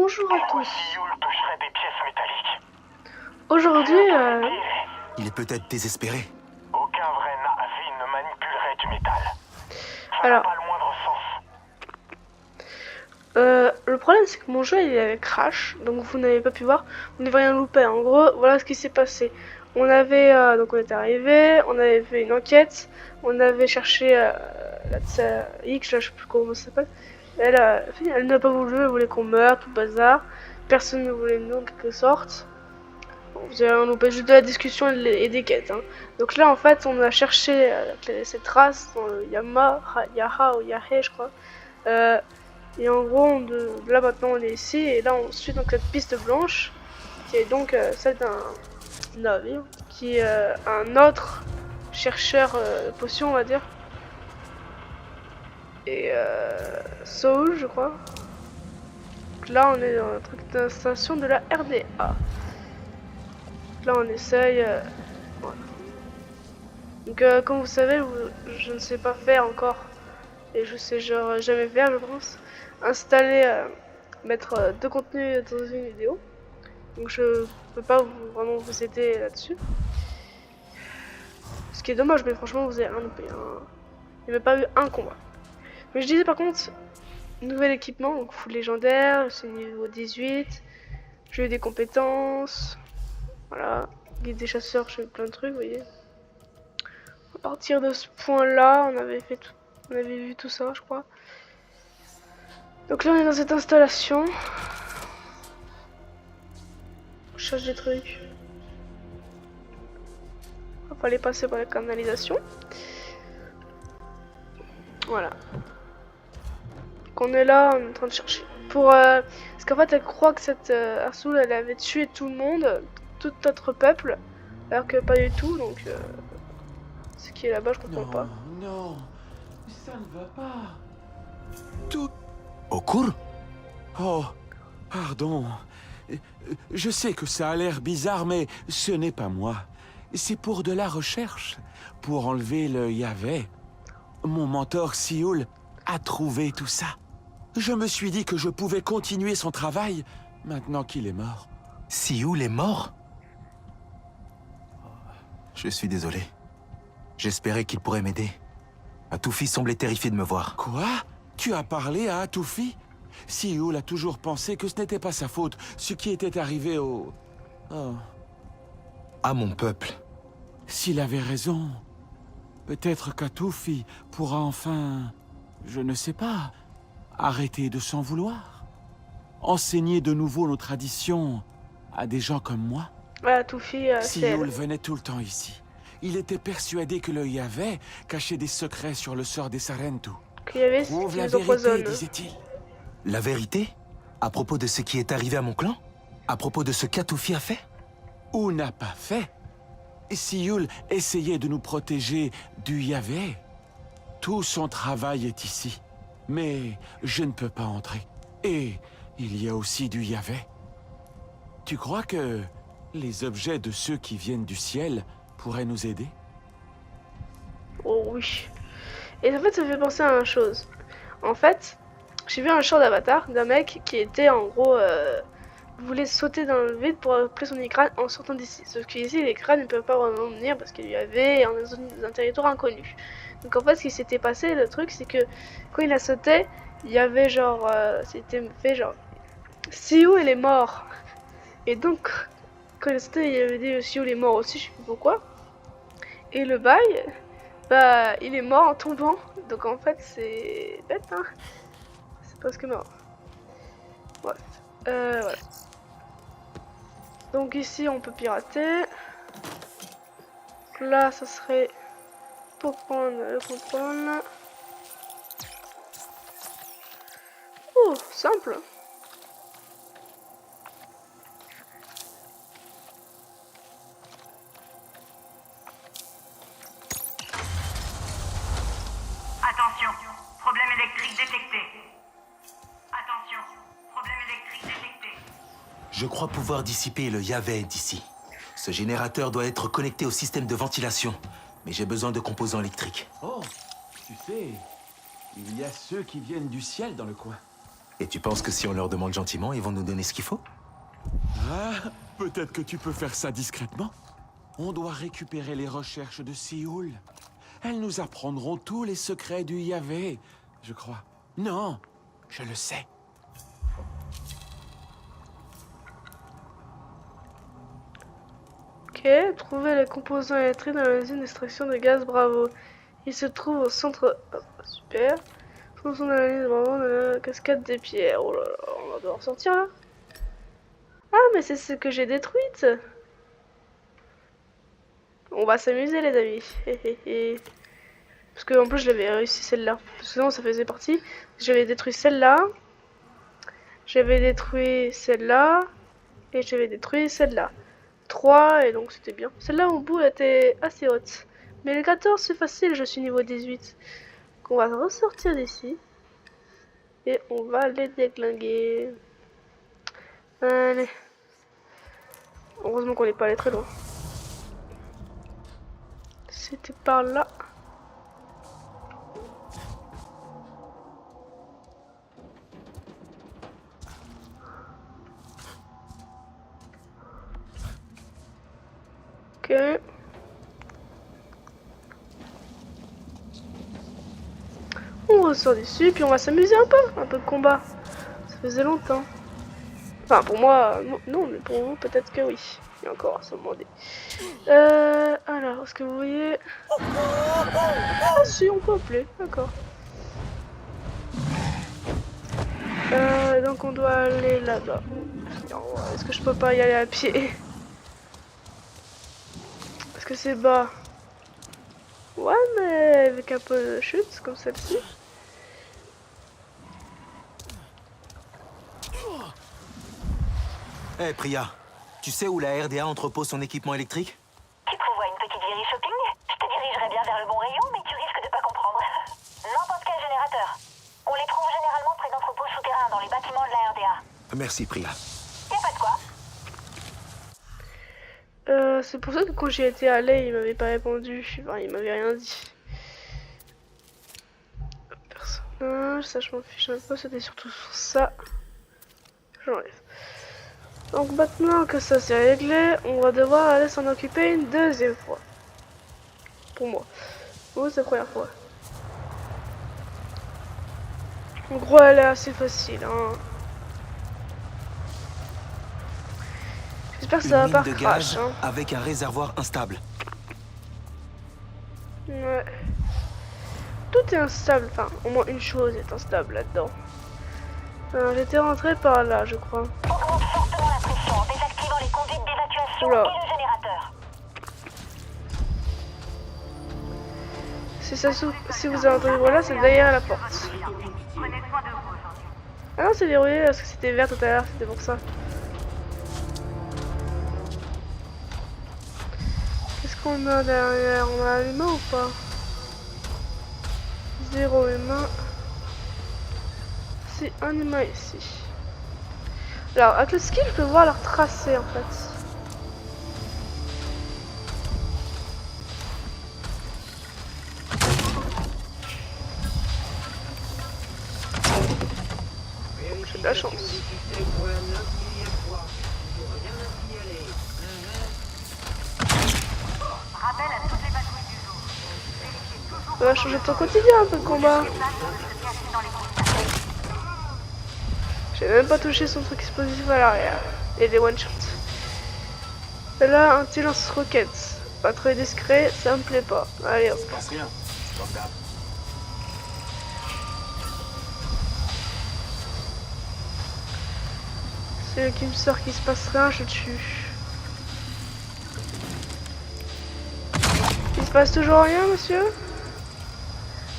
bonjour à tous. Sioul toucherait des pièces métalliques. Aujourd'hui, Il est peut-être désespéré. Aucun vrai Na'vi ne manipulerait du métal. Ça Alors. n'a pas le moindre sens. le problème c'est que mon jeu il avait crash, donc vous n'avez pas pu voir, vous n'avez rien loupé. En gros, voilà ce qui s'est passé. On avait, donc on était arrivé, on avait fait une enquête, on avait cherché la X, là, je sais plus comment ça s'appelle. Elle n'a pas voulu, elle voulait qu'on meure, tout bazar. Personne ne voulait de nous en quelque sorte. Bon, vous avez rien loupé, juste de la discussion et des quêtes. Hein. Donc là en fait on a cherché cette race dans le Yaha ou Yahe je crois. Et en gros, là maintenant on est ici, et là on suit donc cette piste blanche, qui est donc celle d'un navire, qui est un autre chercheur de potions, on va dire. Et Soul, je crois. Donc là on est dans la truc d'installation de la RDA. Donc là on essaye. Voilà. Donc comme vous savez, je ne sais pas faire encore. Et je sais genre jamais faire, je pense. Installer, mettre deux contenus dans une vidéo. Donc je peux pas vraiment vous aider là-dessus. Ce qui est dommage, mais franchement vous avez rien loupé. Hein. Il n'y a même pas eu un combat. Mais je disais par contre, nouvel équipement, donc full légendaire, c'est niveau 18. J'ai eu des compétences. Voilà. Guide des chasseurs, j'ai eu plein de trucs, vous voyez. À partir de ce point-là, on avait vu tout ça, je crois. Donc là on est dans cette installation. Je cherche des trucs. Il fallait passer par la canalisation. Voilà. Donc on est là, on est en train de chercher. Parce qu'en fait elle croit que cette Arsoul elle avait tué tout le monde, tout notre peuple. Alors que pas du tout, donc ce qui est là-bas je comprends pas. Non, ça ne va pas. Tout... Au cours? Oh, pardon. Je sais que ça a l'air bizarre, mais ce n'est pas moi. C'est pour de la recherche, pour enlever le Yahvé. Mon mentor Sioul a trouvé tout ça. Je me suis dit que je pouvais continuer son travail maintenant qu'il est mort. Sioul est mort? Je suis désolé. J'espérais qu'il pourrait m'aider. Atoufi semblait terrifié de me voir. Quoi? Tu as parlé à Atoufi? Sioul a toujours pensé que ce n'était pas sa faute, ce qui était arrivé au... Oh. À mon peuple. S'il avait raison, peut-être qu'Atoufi pourra enfin, je ne sais pas, arrêter de s'en vouloir. Enseigner de nouveau nos traditions à des gens comme moi. Voilà, Toufi, c'est elle. Sioul venait tout le temps ici. Il était persuadé que le Yahvé cachait des secrets sur le sort des Sarentu. Qu'il y avait ce Prouve qui la nous vérité, empoisonne. disait-il. La vérité? À propos de ce qui est arrivé à mon clan? À propos de ce qu'Atoufi a fait? Ou n'a pas fait. Sioul essayait de nous protéger du Yahvé. Tout son travail est ici. Mais je ne peux pas entrer. Et il y a aussi du Yahvé. Tu crois que les objets de ceux qui viennent du ciel pourraient nous aider? Oh oui. Et en fait, ça me fait penser à une chose. En fait, j'ai vu un short d'Avatar d'un mec qui était en gros voulait sauter dans le vide pour appeler son écran en sortant d'ici. Sauf qu'ici, les crânes ne peuvent pas vraiment venir parce qu'il y avait un territoire inconnu. Donc en fait, ce qui s'était passé, le truc, c'est que quand il a sauté, il y avait genre, c'était fait genre, Sioul il est mort. Et donc, quand il a sauté, il y avait dit Sioul est mort aussi, je sais plus pourquoi. Et le bail, bah, il est mort en tombant. Donc en fait, c'est bête, hein. C'est presque mort. Bref. Voilà. Donc ici, on peut pirater. Là, ça serait pour prendre le contrôle. Oh, simple. Attention, problème électrique détecté. Attention, problème électrique détecté. Je crois pouvoir dissiper le Yahvé d'ici. Ce générateur doit être connecté au système de ventilation. Mais j'ai besoin de composants électriques. Oh, tu sais, il y a ceux qui viennent du ciel dans le coin. Et tu penses que si on leur demande gentiment, ils vont nous donner ce qu'il faut? Ah, peut-être que tu peux faire ça discrètement. On doit récupérer les recherches de Sioul. Elles nous apprendront tous les secrets du Yahvé, je crois. Non, je le sais. Ok, trouver les composants électriques dans l'usine d'extraction de gaz Bravo. Il se trouve au centre... Oh, super. Composants d'analyse Bravo de la cascade des pierres. Oh là là, on va devoir sortir là. Ah, mais c'est ce que j'ai détruite. On va s'amuser les amis. Parce que en plus je l'avais réussi celle-là. Parce que sinon ça faisait partie. J'avais détruit celle-là. J'avais détruit celle-là. Et j'avais détruit celle-là. 3 et donc c'était bien. Celle-là au bout elle était assez haute. Mais le 14 c'est facile, je suis niveau 18. Donc on va ressortir d'ici. Et on va les déglinguer. Allez. Heureusement qu'on n'est pas allé très loin. C'était par là. Ok. On ressort d'ici, puis on va s'amuser un peu de combat. Ça faisait longtemps. Enfin, pour moi, non, mais pour vous, peut-être que oui. Il y a encore à se demander. Alors, est-ce que vous voyez... Ah si, on peut appeler, d'accord. Donc on doit aller là-bas. Est-ce que je peux pas y aller à pied? Est-ce que c'est bas? Ouais, mais avec un peu de chute, comme celle-ci. Hé, Priya, tu sais où la RDA entrepose son équipement électrique? Tu prévois une petite virée shopping? Je te dirigerai bien vers le bon rayon, mais tu risques de pas comprendre. N'importe quel générateur. On les trouve généralement près d'entrepôts souterrains dans les bâtiments de la RDA. Merci, Priya. Y'a pas de quoi. C'est pour ça que quand j'y étais allé, il m'avait pas répondu. Enfin, il m'avait rien dit. Personnage, ça je m'en fiche un peu, c'était surtout sur ça. J'enlève. Donc maintenant que ça c'est réglé, on va devoir aller s'en occuper une deuxième fois. Pour moi. Oh, c'est la première fois. En gros, elle est assez facile, hein. J'espère que ça va pas de crash, gaz hein. avec un réservoir instable. Ouais. Tout est instable, enfin, au moins une chose est instable là-dedans. J'étais rentré par là, je crois. Augmente fortement la pression en désactivant les conduites d'évacuation Oula. et le générateur. Si vous avez entendu voilà, c'est derrière la porte. Prenez soin de vous aujourd'hui. Ah non, c'est verrouillé parce que c'était vert tout à l'heure, c'était pour ça. Qu'est-ce qu'on a derrière? On a un humain ou pas? 0 humain. C'est un humain ici. Alors, avec le skill, je peux voir leur tracé en fait. J'ai de la chance. Rappel à toutes les patrouilles du jour. Vérifiez toujours Ça va changer de ton quotidien un peu le combat. les places de se cacher dans les constations. J'ai même pas touché son truc explosif à l'arrière. Et des one-shots. Et là, un petit lance-roquette. Pas très discret, ça me plaît pas. Allez hop. Passe rien. C'est qui me sort qu'il se passe rien, je tue. Il se passe toujours rien, monsieur?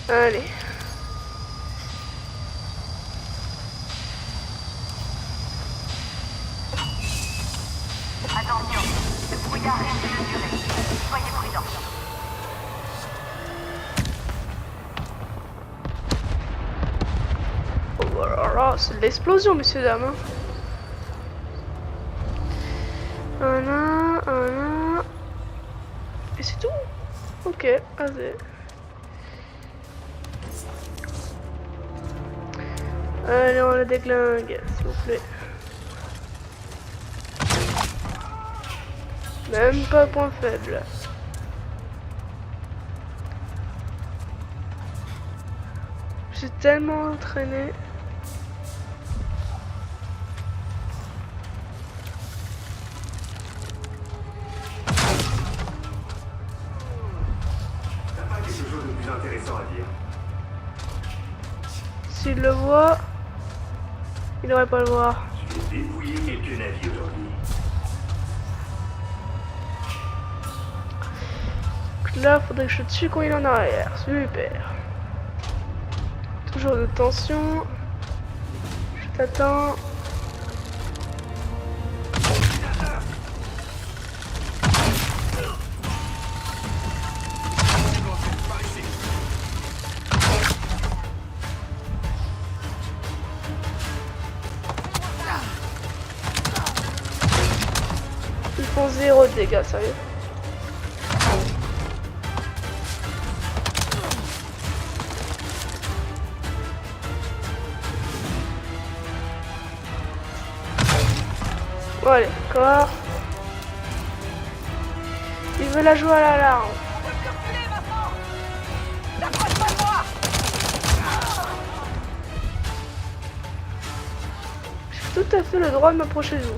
Allez. Attention, le brouillard risque de durer. Soyez prudents. Oh là là, c'est de l'explosion, messieurs, dames. Hein. Un. Et c'est tout? Ok, allez. Allez, on la déglingue, s'il vous plaît. Même pas point faible. Je suis tellement entraîné. T'as pas quelque chose de plus intéressant à dire? S'il le voit, il devrait pas le voir. Je vais dépouiller quelques navires aujourd'hui. Donc là, faudrait que je tue quand il est en arrière. Super. Toujours de tension. Je t'attends. Ils font 0 de dégâts, sérieux. Bon, allez, d'accord. Il veut la jouer à l'alarme. J'ai tout à fait le droit de m'approcher de vous.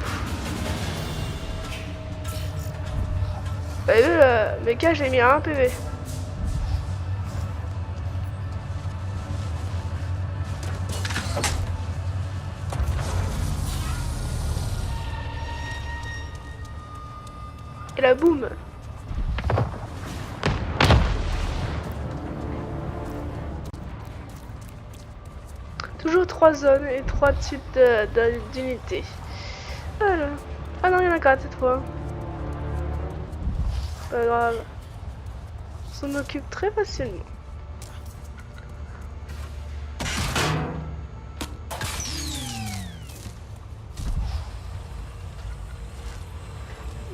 Vous avez vu, le mecha, j'ai mis à 1 PV. Et la boum. Toujours 3 zones et 3 types d'unités. Voilà. Ah non, il y en a 4 cette fois. Pas grave. On s'en occupe très facilement.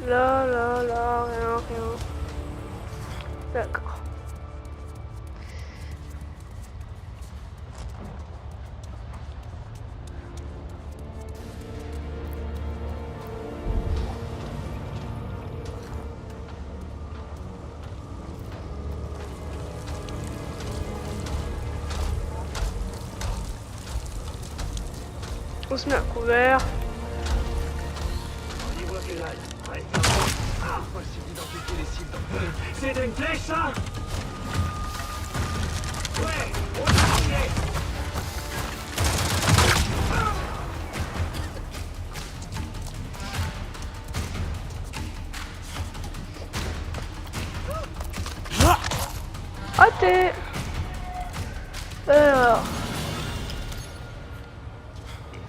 Là, rien. D'accord. On se met à couvert. Impossible d'identifier les cibles. C'est une flèche, ça? Ouais, on a tiré. Raté. Alors.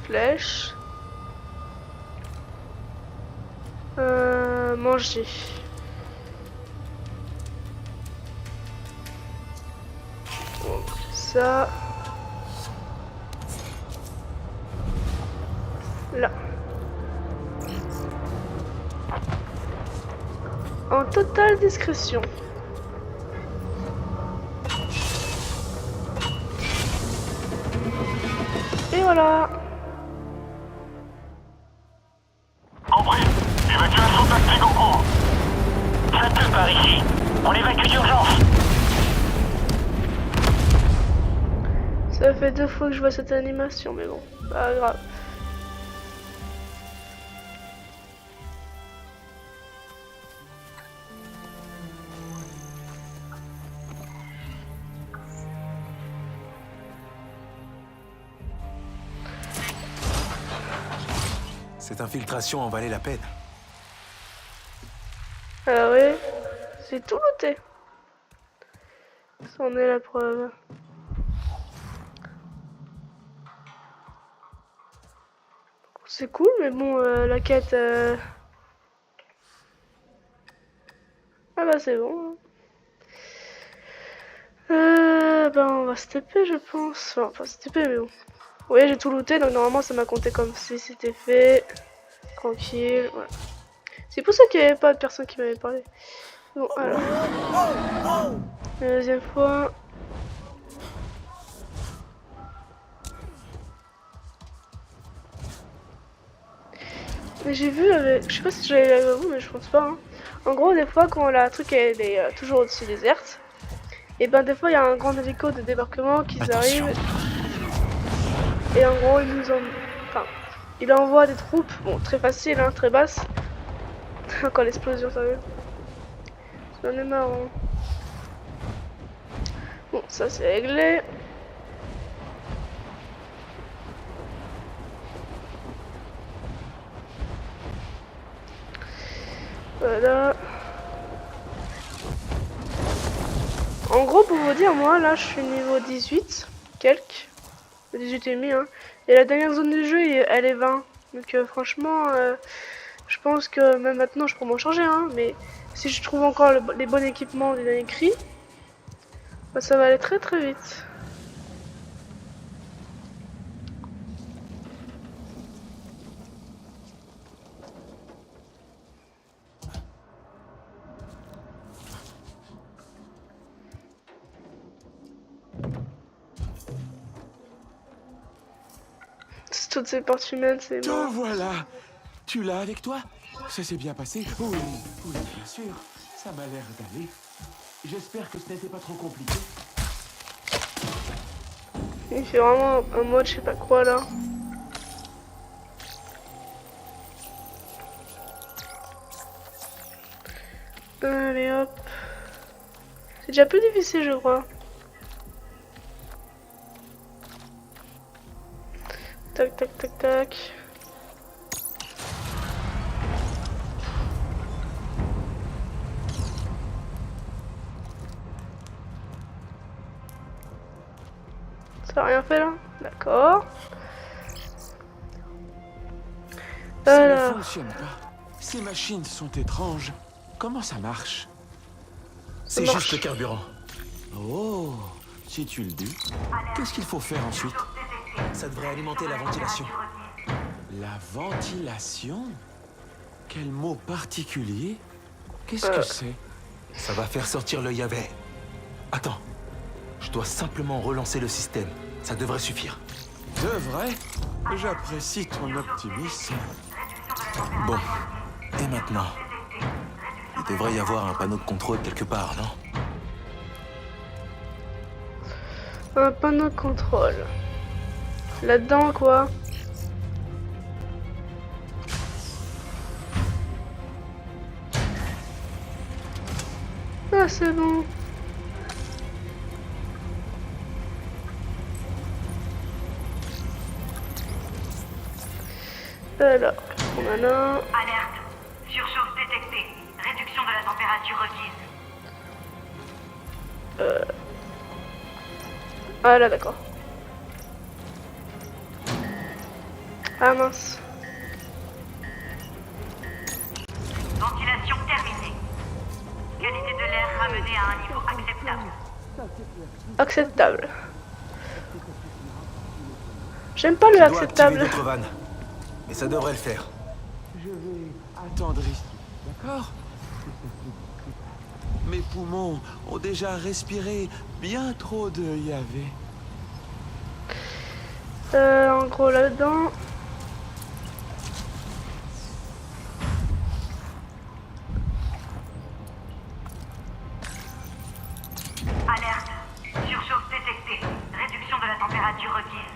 Flèche. Manger. Donc, ça. Là. En totale discrétion. Et voilà. Compris. Évacuation tactique en cours. Ça tue par ici. On évacue d'urgence. Ça fait 2 fois que je vois cette animation, mais bon, pas grave. Cette infiltration en valait la peine. Ah oui, c'est tout noté. C'en est la preuve. C'est cool, mais bon, la quête... Ah bah c'est bon. Ben on va se TP je pense. Enfin, pas se TP mais bon. Oui, j'ai tout looté, donc normalement ça m'a compté comme si c'était fait. Tranquille, voilà. C'est pour ça qu'il n'y avait pas de personne qui m'avait parlé. Bon, alors. La deuxième fois. Mais j'ai vu, je sais pas si j'avais avec vous, mais je pense pas. Hein. En gros, des fois, quand la truc elle est toujours au-dessus déserte, et ben des fois il y a un grand hélico de débarquement qui Attention. arrive. Et en gros, enfin, il envoie des troupes, bon, très facile, hein, très basse. Encore l'explosion, sérieux. Ça en est marrant. Bon, ça c'est réglé. Voilà. En gros, pour vous dire, moi là je suis niveau 18, quelques. 18 et demi, hein. Et la dernière zone du jeu, elle est 20. Donc franchement, je pense que même maintenant je peux m'en changer, hein. Mais si je trouve encore les bons équipements des derniers cris, bah, ça va aller très très vite. Toutes ces portes humaines, c'est Te mort. voilà. Tu l'as avec toi? Ça s'est bien passé? Oui, oui, bien sûr. Ça m'a l'air d'aller. J'espère que ce n'était pas trop compliqué. Il fait vraiment un mode je sais pas quoi là. Allez hop. C'est déjà plus difficile je crois. Tac tac tac tac. Ça a rien fait là? D'accord. Ça ne Alors, fonctionne pas. Ces machines sont étranges. Comment ça marche? C'est marche. juste le carburant. Oh, si tu le dis. Qu'est-ce qu'il faut faire ensuite? Ça devrait alimenter la ventilation. La ventilation? Quel mot particulier? Qu'est-ce que c'est? Ça va faire sortir le Yavet. Attends. Je dois simplement relancer le système. Ça devrait suffire. De vrai? J'apprécie ton optimisme. Bon. Et maintenant? Il devrait y avoir un panneau de contrôle quelque part, non? un panneau de contrôle. Là-dedans quoi? Ah c'est bon. Alors, on en a. Alerte. Surchauffe détectée. Réduction de la température requise. Ah là d'accord. Ah mince. Ventilation terminée. Qualité de l'air ramenée à un niveau acceptable. Acceptable. J'aime pas le Je dois activer acceptable. d'autres vannes. Mais ça devrait le faire. Je vais attendre ici, d'accord? Mes poumons ont déjà respiré bien trop de Yavé. En gros là-dedans. Alerte. Surchauffe détectée. Réduction de la température requise.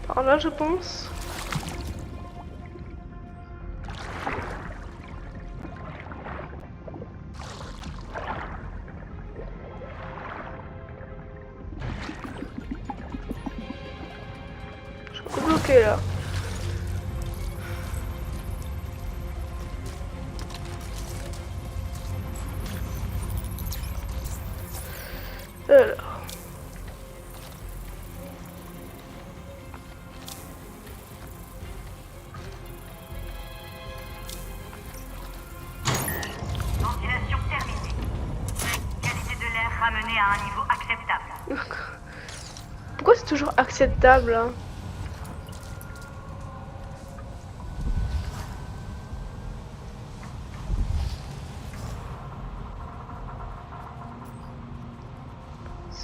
Par là je pense. Je suis bloqué là. Alors. Ventilation terminée. Qualité de l'air ramenée à un niveau acceptable. Pourquoi c'est toujours acceptable hein?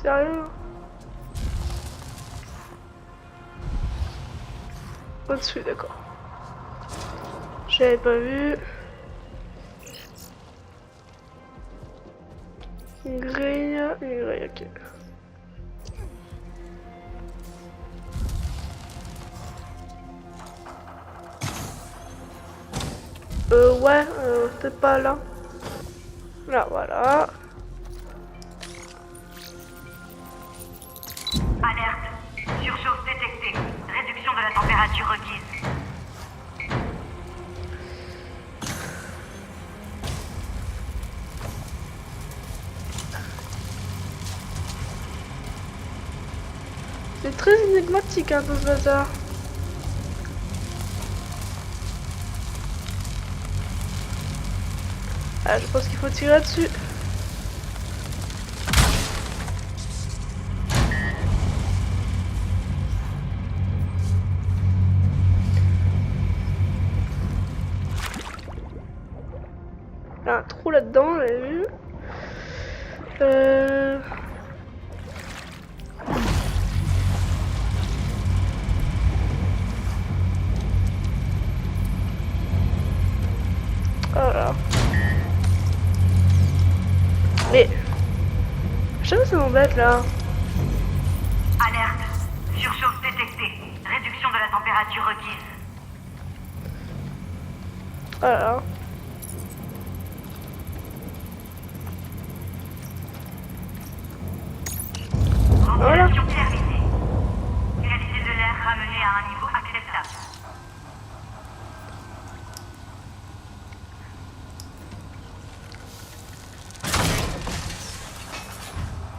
Sérieux? Au-dessus, d'accord. J'avais pas vu. Une grille, ok. Ouais, peut-être pas là. Là, voilà. Alerte. Surchauffe détectée. Réduction de la température requise. C'est très énigmatique, hein, tout ce bazar. Ah, je pense qu'il faut tirer là-dessus. Il y a un trou là-dedans, j'avais vu. Voilà. Mais... Je sais pas si ça m'embête là. Alerte. Surchauffe détectée. Réduction de la température requise. Voilà. Ventilation terminée. Qualité de l'air ramenée à un niveau acceptable.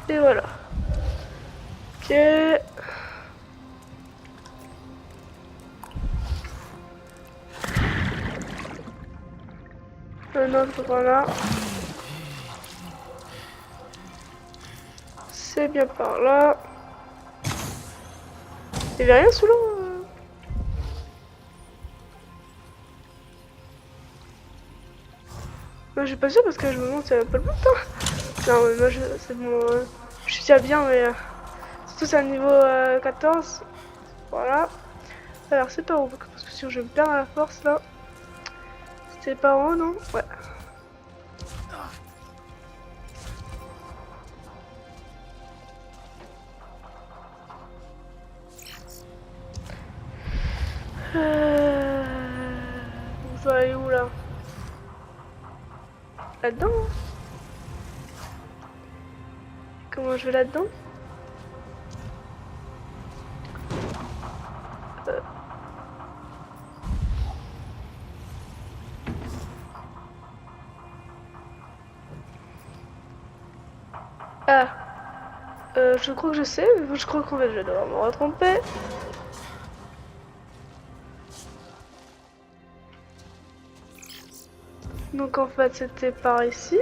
Et voilà. Ok. Un autre par là. C'est bien par là. Il y avait rien sous l'eau. Moi je suis pas sûre parce que je me demande si elle a pas le but. Non mais moi c'est bon. Je suis déjà bien mais surtout c'est un niveau 14. Voilà. Alors c'est pas haut parce que sinon je vais me perdre à la force là. C'était pas en haut non? Ouais. Je dois aller où là? Là-dedans? Comment je vais là-dedans? Ah, je crois que je sais, mais je crois qu'en fait je vais devoir me retromper. Donc en fait c'était par ici.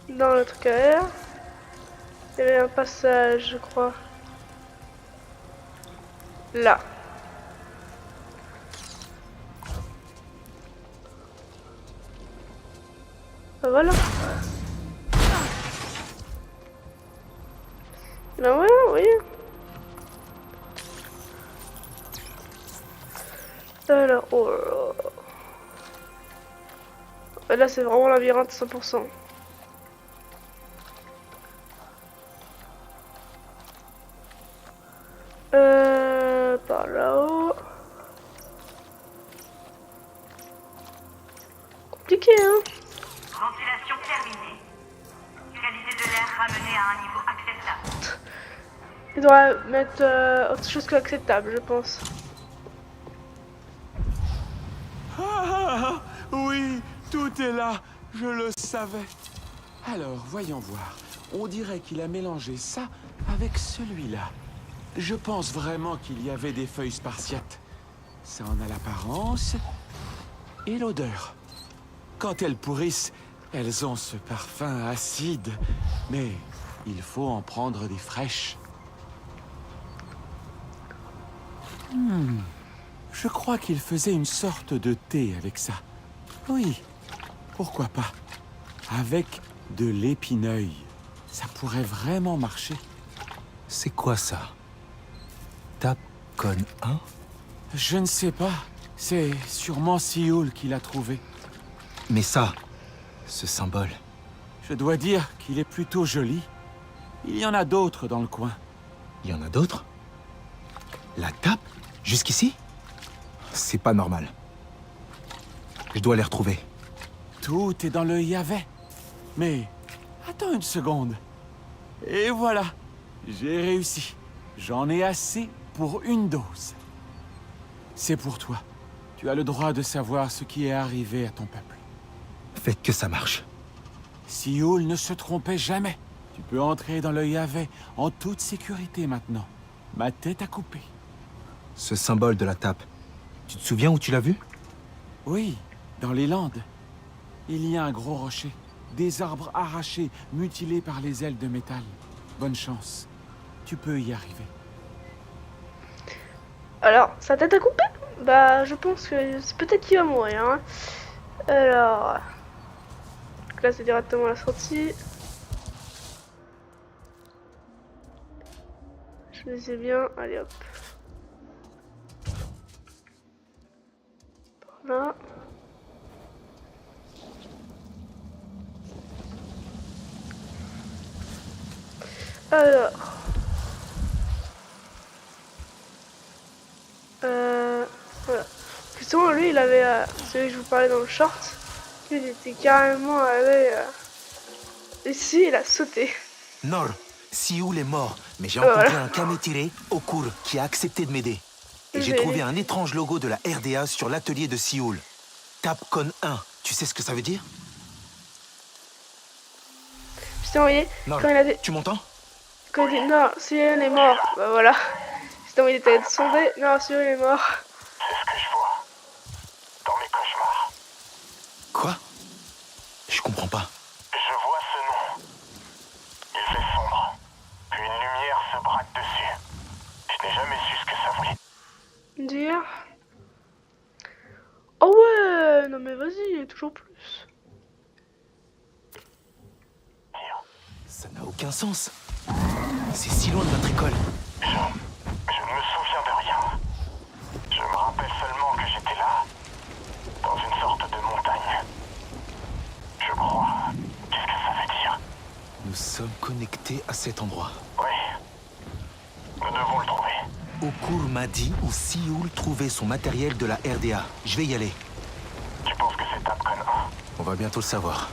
Dans le truc à air. Il y avait un passage, je crois. Là. Voilà. Ben voilà, oui. Alors, oh là là. Là c'est vraiment labyrinthe 100%. Par là-haut. Compliqué, hein. Ventilation terminée. Qualité de l'air ramenée à un niveau acceptable. Il devrait mettre autre chose qu'acceptable, je pense. Ah, oui, tout est là. Je le savais. Alors, voyons voir. On dirait qu'il a mélangé ça avec celui-là. Je pense vraiment qu'il y avait des feuilles spartiates. Ça en a l'apparence et l'odeur. Quand elles pourrissent, elles ont ce parfum acide. Mais il faut en prendre des fraîches. Je crois qu'il faisait une sorte de thé avec ça. Oui, Pourquoi pas? Avec de l'épineuil, ça pourrait vraiment marcher. C'est quoi ça? Tapcon 1? Je ne sais pas. C'est sûrement Sioul qui l'a trouvé. Mais ça, ce symbole... Je dois dire qu'il est plutôt joli. Il y en a d'autres dans le coin. Il y en a d'autres? La tape? Jusqu'ici? C'est pas normal. Je dois les retrouver. Tout est dans le Yavet. Mais attends une seconde. Et voilà, j'ai réussi. J'en ai assez pour une dose. C'est pour toi. Tu as le droit de savoir ce qui est arrivé à ton peuple. Faites que ça marche. Sioul ne se trompait jamais. Tu peux entrer dans le Yavet en toute sécurité maintenant. Ma tête à couper. Ce symbole de la tape, tu te souviens où tu l'as vu? Oui, dans les Landes. Il y a un gros rocher. Des arbres arrachés, mutilés par les ailes de métal. Bonne chance. Tu peux y arriver. Alors, sa tête à couper? Bah, je pense que c'est peut-être qu'il va mourir. Hein. Alors... Donc là, c'est directement la sortie. Je me disais bien. Allez, hop. Voilà. Alors... Voilà. Justement, lui, il avait... celui que je vous parlais dans le short. Lui, il était carrément allé... Ici, il a sauté. Nor, Sioul est mort, mais j'ai rencontré voilà. un Kametiré au cours qui a accepté de m'aider. Et j'ai J'ai- trouvé un étrange logo de la RDA sur l'atelier de Sioul. Tapcon 1, tu sais ce que ça veut dire? Je t'ai envoyé Nor, quand il a dit... tu m'entends? Quand il dit non, Cyril est mort. Bah voilà. Justement, il était sondé. Non, Cyril est mort. C'est ce que je vois. Dans mes cauchemars. Quoi? Je comprends pas. Je vois ce nom. Il fait sombre. Puis une lumière se braque dessus. Je n'ai jamais su ce que ça voulait Dire. Oh ouais, non mais vas-y, toujours plus. dire. Ça n'a aucun sens. C'est si loin de notre école. Je ne me souviens de rien. Je me rappelle seulement que j'étais là, dans une sorte de montagne. Je crois. Qu'est-ce que ça veut dire? Nous sommes connectés à cet endroit. Oui. Nous devons le trouver. Okur m'a dit où Sioul trouvait son matériel de la RDA. Je vais y aller. Tu penses que c'est Tapcon 1? On va bientôt le savoir.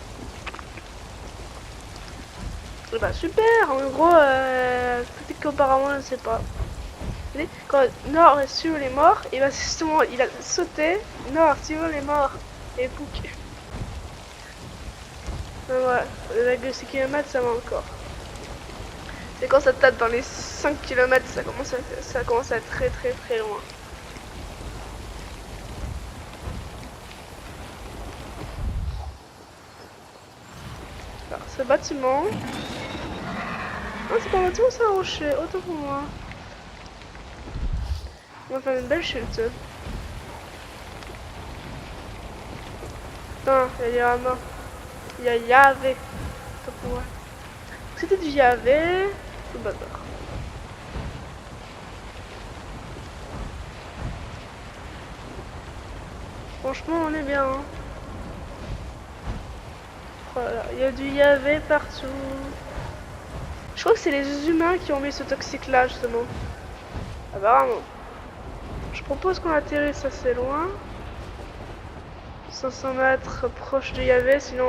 Et bah super, en gros, peut-être qu'auparavant, je ne sais pas. Vous voyez, quand Nord et Cyril est mort, et bah justement, il a sauté. Nord, Cyril est mort. Et pouc. Ouais, les 6 km, ça va encore. C'est quand ça tape dans les 5 km, ça commence à être très très très loin. Alors, ce bâtiment... Ah, c'est pas un bâtiment, c'est un rocher, autant pour moi. On va faire une belle chute. Putain, il y a des ramas. Il y a Yahvé. Autant pour moi. C'était du Yahvé. Tout bâtard. Franchement, on est bien. Hein. Voilà, il y a du Yahvé partout. Je crois que c'est les humains qui ont mis ce toxique là, justement. Apparemment. Je propose qu'on atterrisse assez loin. 500 mètres proche du Yahvé, sinon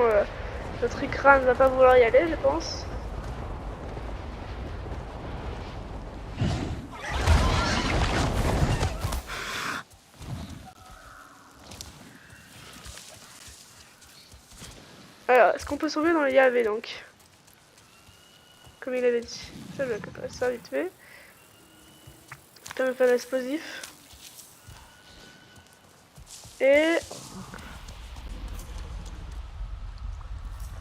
notre Ikra ne va pas vouloir y aller, je pense. Alors, est-ce qu'on peut sauver dans le Yahvé donc? Comme il avait dit. Ça, je vais récupérer ça vite fait. Je vais me faire l'explosif. Et...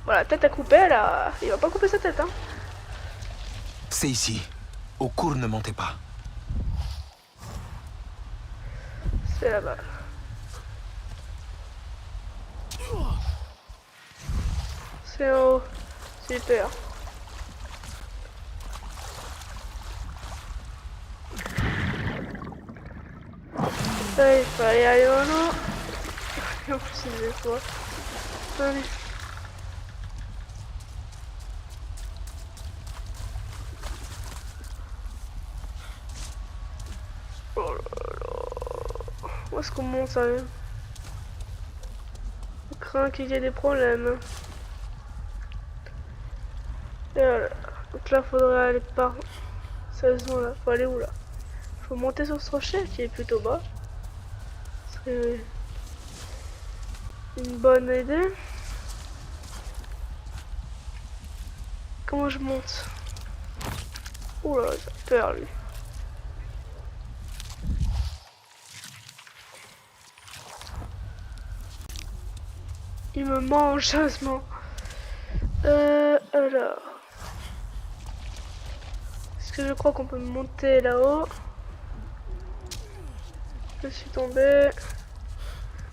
Voilà, tête à couper, là. Il va pas couper sa tête, hein. C'est ici. Okur ne mentait pas. C'est là-bas. C'est en haut. Super. Ça, il fallait aller maintenant. Et en plus, il est quoi. Allez. Oh là là. Où est-ce qu'on monte, ça? Je crains qu'il y ait des problèmes. Et voilà. Donc là, faudrait aller par cette zone là. Faut aller où là? Faut monter sur ce rocher qui est plutôt bas. Ce serait une bonne idée. Comment je monte? Ouh là, j'ai peur lui. Il me mange sérieusement. Alors. Est-ce que je crois qu'on peut monter là-haut? Je suis tombé.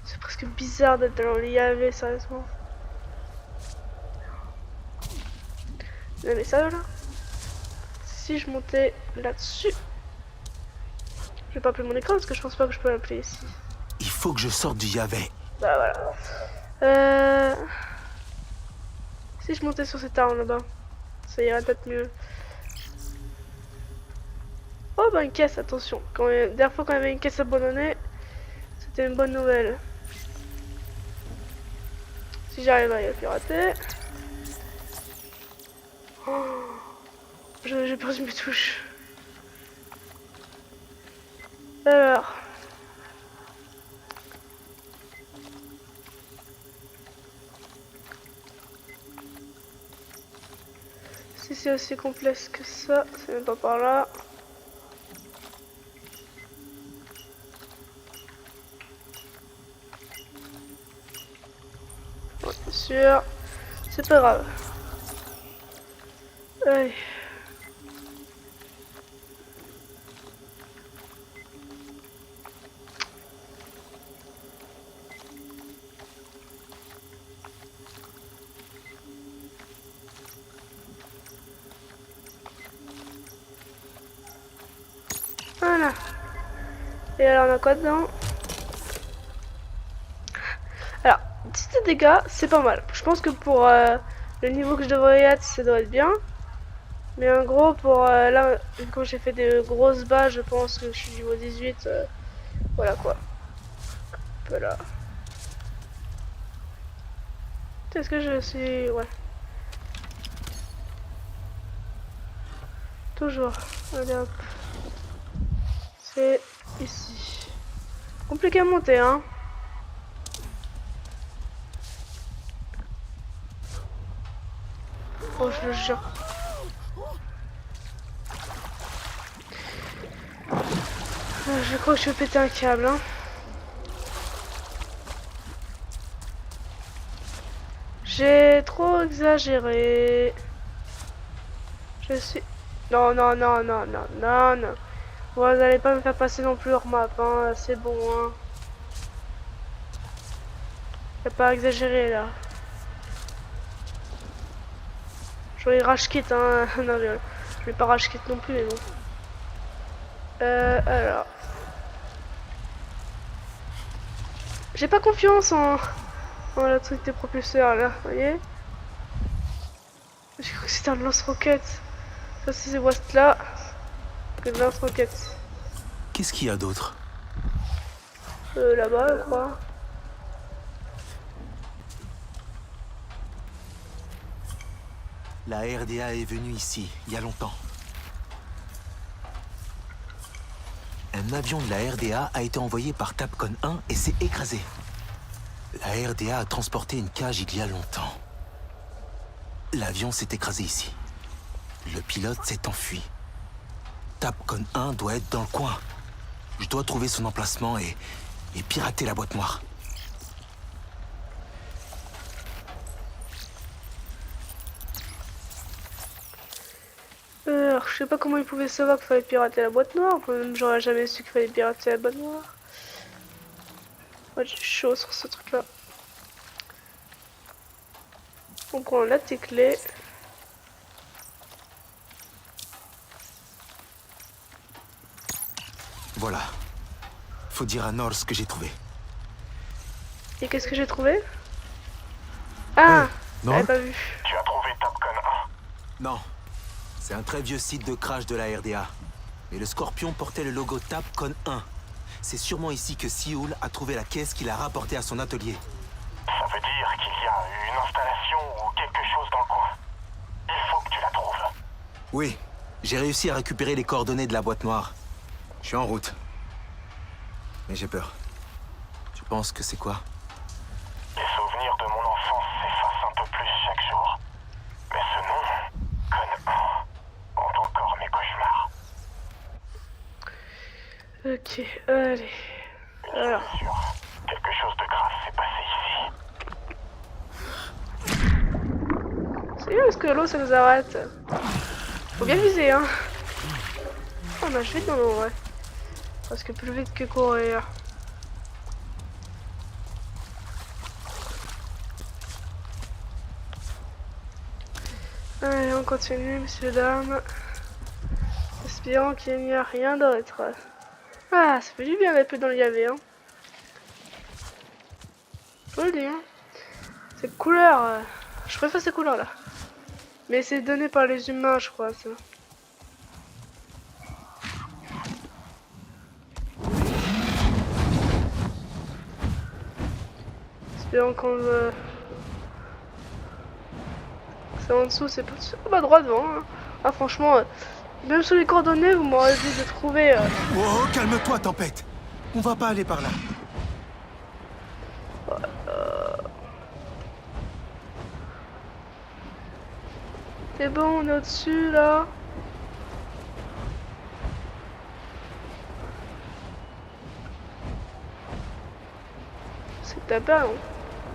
C'est presque bizarre d'être dans l'IAV, sérieusement. Non mais ça là. Si je montais là-dessus. Je vais pas appeler mon écran parce que je pense pas que je peux l'appeler ici. Il faut que je sorte du Yavet. Bah voilà. Si je montais sur cette arme là-bas, ça irait peut-être mieux. Oh bah une caisse, attention. La dernière fois quand il y avait une caisse abandonnée, c'était une bonne nouvelle. Si j'arrive à y pirater. Oh, j'ai perdu mes touches. Alors. Si c'est aussi complexe que ça, c'est même pas par là. Ouais, bien sûr. C'est pas grave. Allez. Voilà. Et alors on a quoi dedans? Alors, 10 de dégâts, c'est pas mal. Je pense que pour le niveau que je devrais être, ça doit être bien. Mais en gros, pour là, quand j'ai fait des grosses bas, je pense que je suis niveau 18. Voilà quoi. Voilà. Est-ce que je suis... Ouais. Toujours. Allez hop. C'est ici. Compliqué à monter, hein. Oh, je le jure. Je crois que je vais péter un câble, hein. J'ai trop exagéré. Je suis... Non, non, non, non, non, non, non. Vous allez pas me faire passer non plus hors map, hein. C'est bon, hein. Y'a pas à exagérer, là. J'aurais rage quit, hein. Non, je vais pas rage quit non plus, mais bon. Alors... J'ai pas confiance en le truc des propulseurs, là. Vous voyez? J'ai cru que c'était un lance-roquette. Ça, c'est ces boîtes là. Que de lance-roquette. Qu'est-ce qu'il y a d'autre? Là-bas, je crois. La RDA est venue ici, il y a longtemps. Un avion de la RDA a été envoyé par Tapcon 1 et s'est écrasé. La RDA a transporté une cage il y a longtemps. L'avion s'est écrasé ici. Le pilote s'est enfui. Tapcon 1 doit être dans le coin. Je dois trouver son emplacement et pirater la boîte noire. Alors, je sais pas comment ils pouvaient savoir qu'il fallait pirater la boîte noire. Même j'aurais jamais su qu'il fallait pirater la boîte noire. Ouais, j'ai chaud sur ce truc là. On prend la clé. Voilà. Faut dire à Nord ce que j'ai trouvé. Et qu'est-ce que j'ai trouvé? Ah, non. j'avais pas vu. Tu as trouvé Tapcon 1? Non. C'est un très vieux site de crash de la RDA. Mais le Scorpion portait le logo Tapcon 1. C'est sûrement ici que Sioul a trouvé la caisse qu'il a rapportée à son atelier. Ça veut dire qu'il y a une installation ou quelque chose dans le coin. Il faut que tu la trouves. Oui. J'ai réussi à récupérer les coordonnées de la boîte noire. Je suis en route. Mais j'ai peur. Tu penses que c'est quoi? Les souvenirs de mon enfance s'effacent un peu plus chaque jour. Mais ce nom, Con 1, hante encore mes cauchemars. Ok, allez. Alors, C'est sûr, quelque chose de grave s'est passé ici. c'est bien parce que l'eau ça nous arrête. Faut bien viser, hein. On nage vite dans l'eau, ouais. Parce que plus vite que courir. Allez, on continue, messieurs, dames. Espérons qu'il n'y a rien d'autre. Ah, ça fait du bien d'être plus dans le Yavé, hein. Je vous le dis, hein. Cette couleur, je préfère ces couleurs-là. Mais c'est donné par les humains, je crois, ça. Espérons qu'on c'est en dessous, c'est pas droit devant. Hein. Ah, franchement, même sur les coordonnées, vous m'aurez dit de trouver. Oh, calme-toi, Tempête. On va pas aller par là. C'est bon, on est au-dessus là. C'est ta part, hein.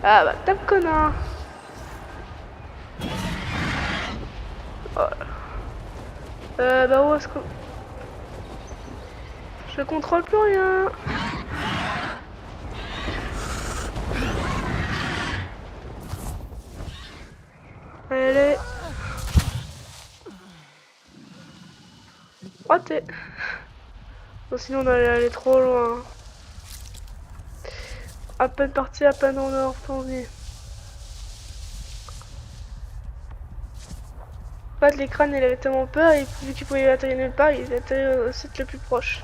Ah bah, tape connard. Bah où est-ce que... Je contrôle plus rien. Allez. Raté. Bon, sinon on allait aller trop loin. À peine parti, à peine on est retourné. En fait, l'écran il avait tellement peur, et vu qu'il pouvait atterrir nulle part, il atterrit au site le plus proche.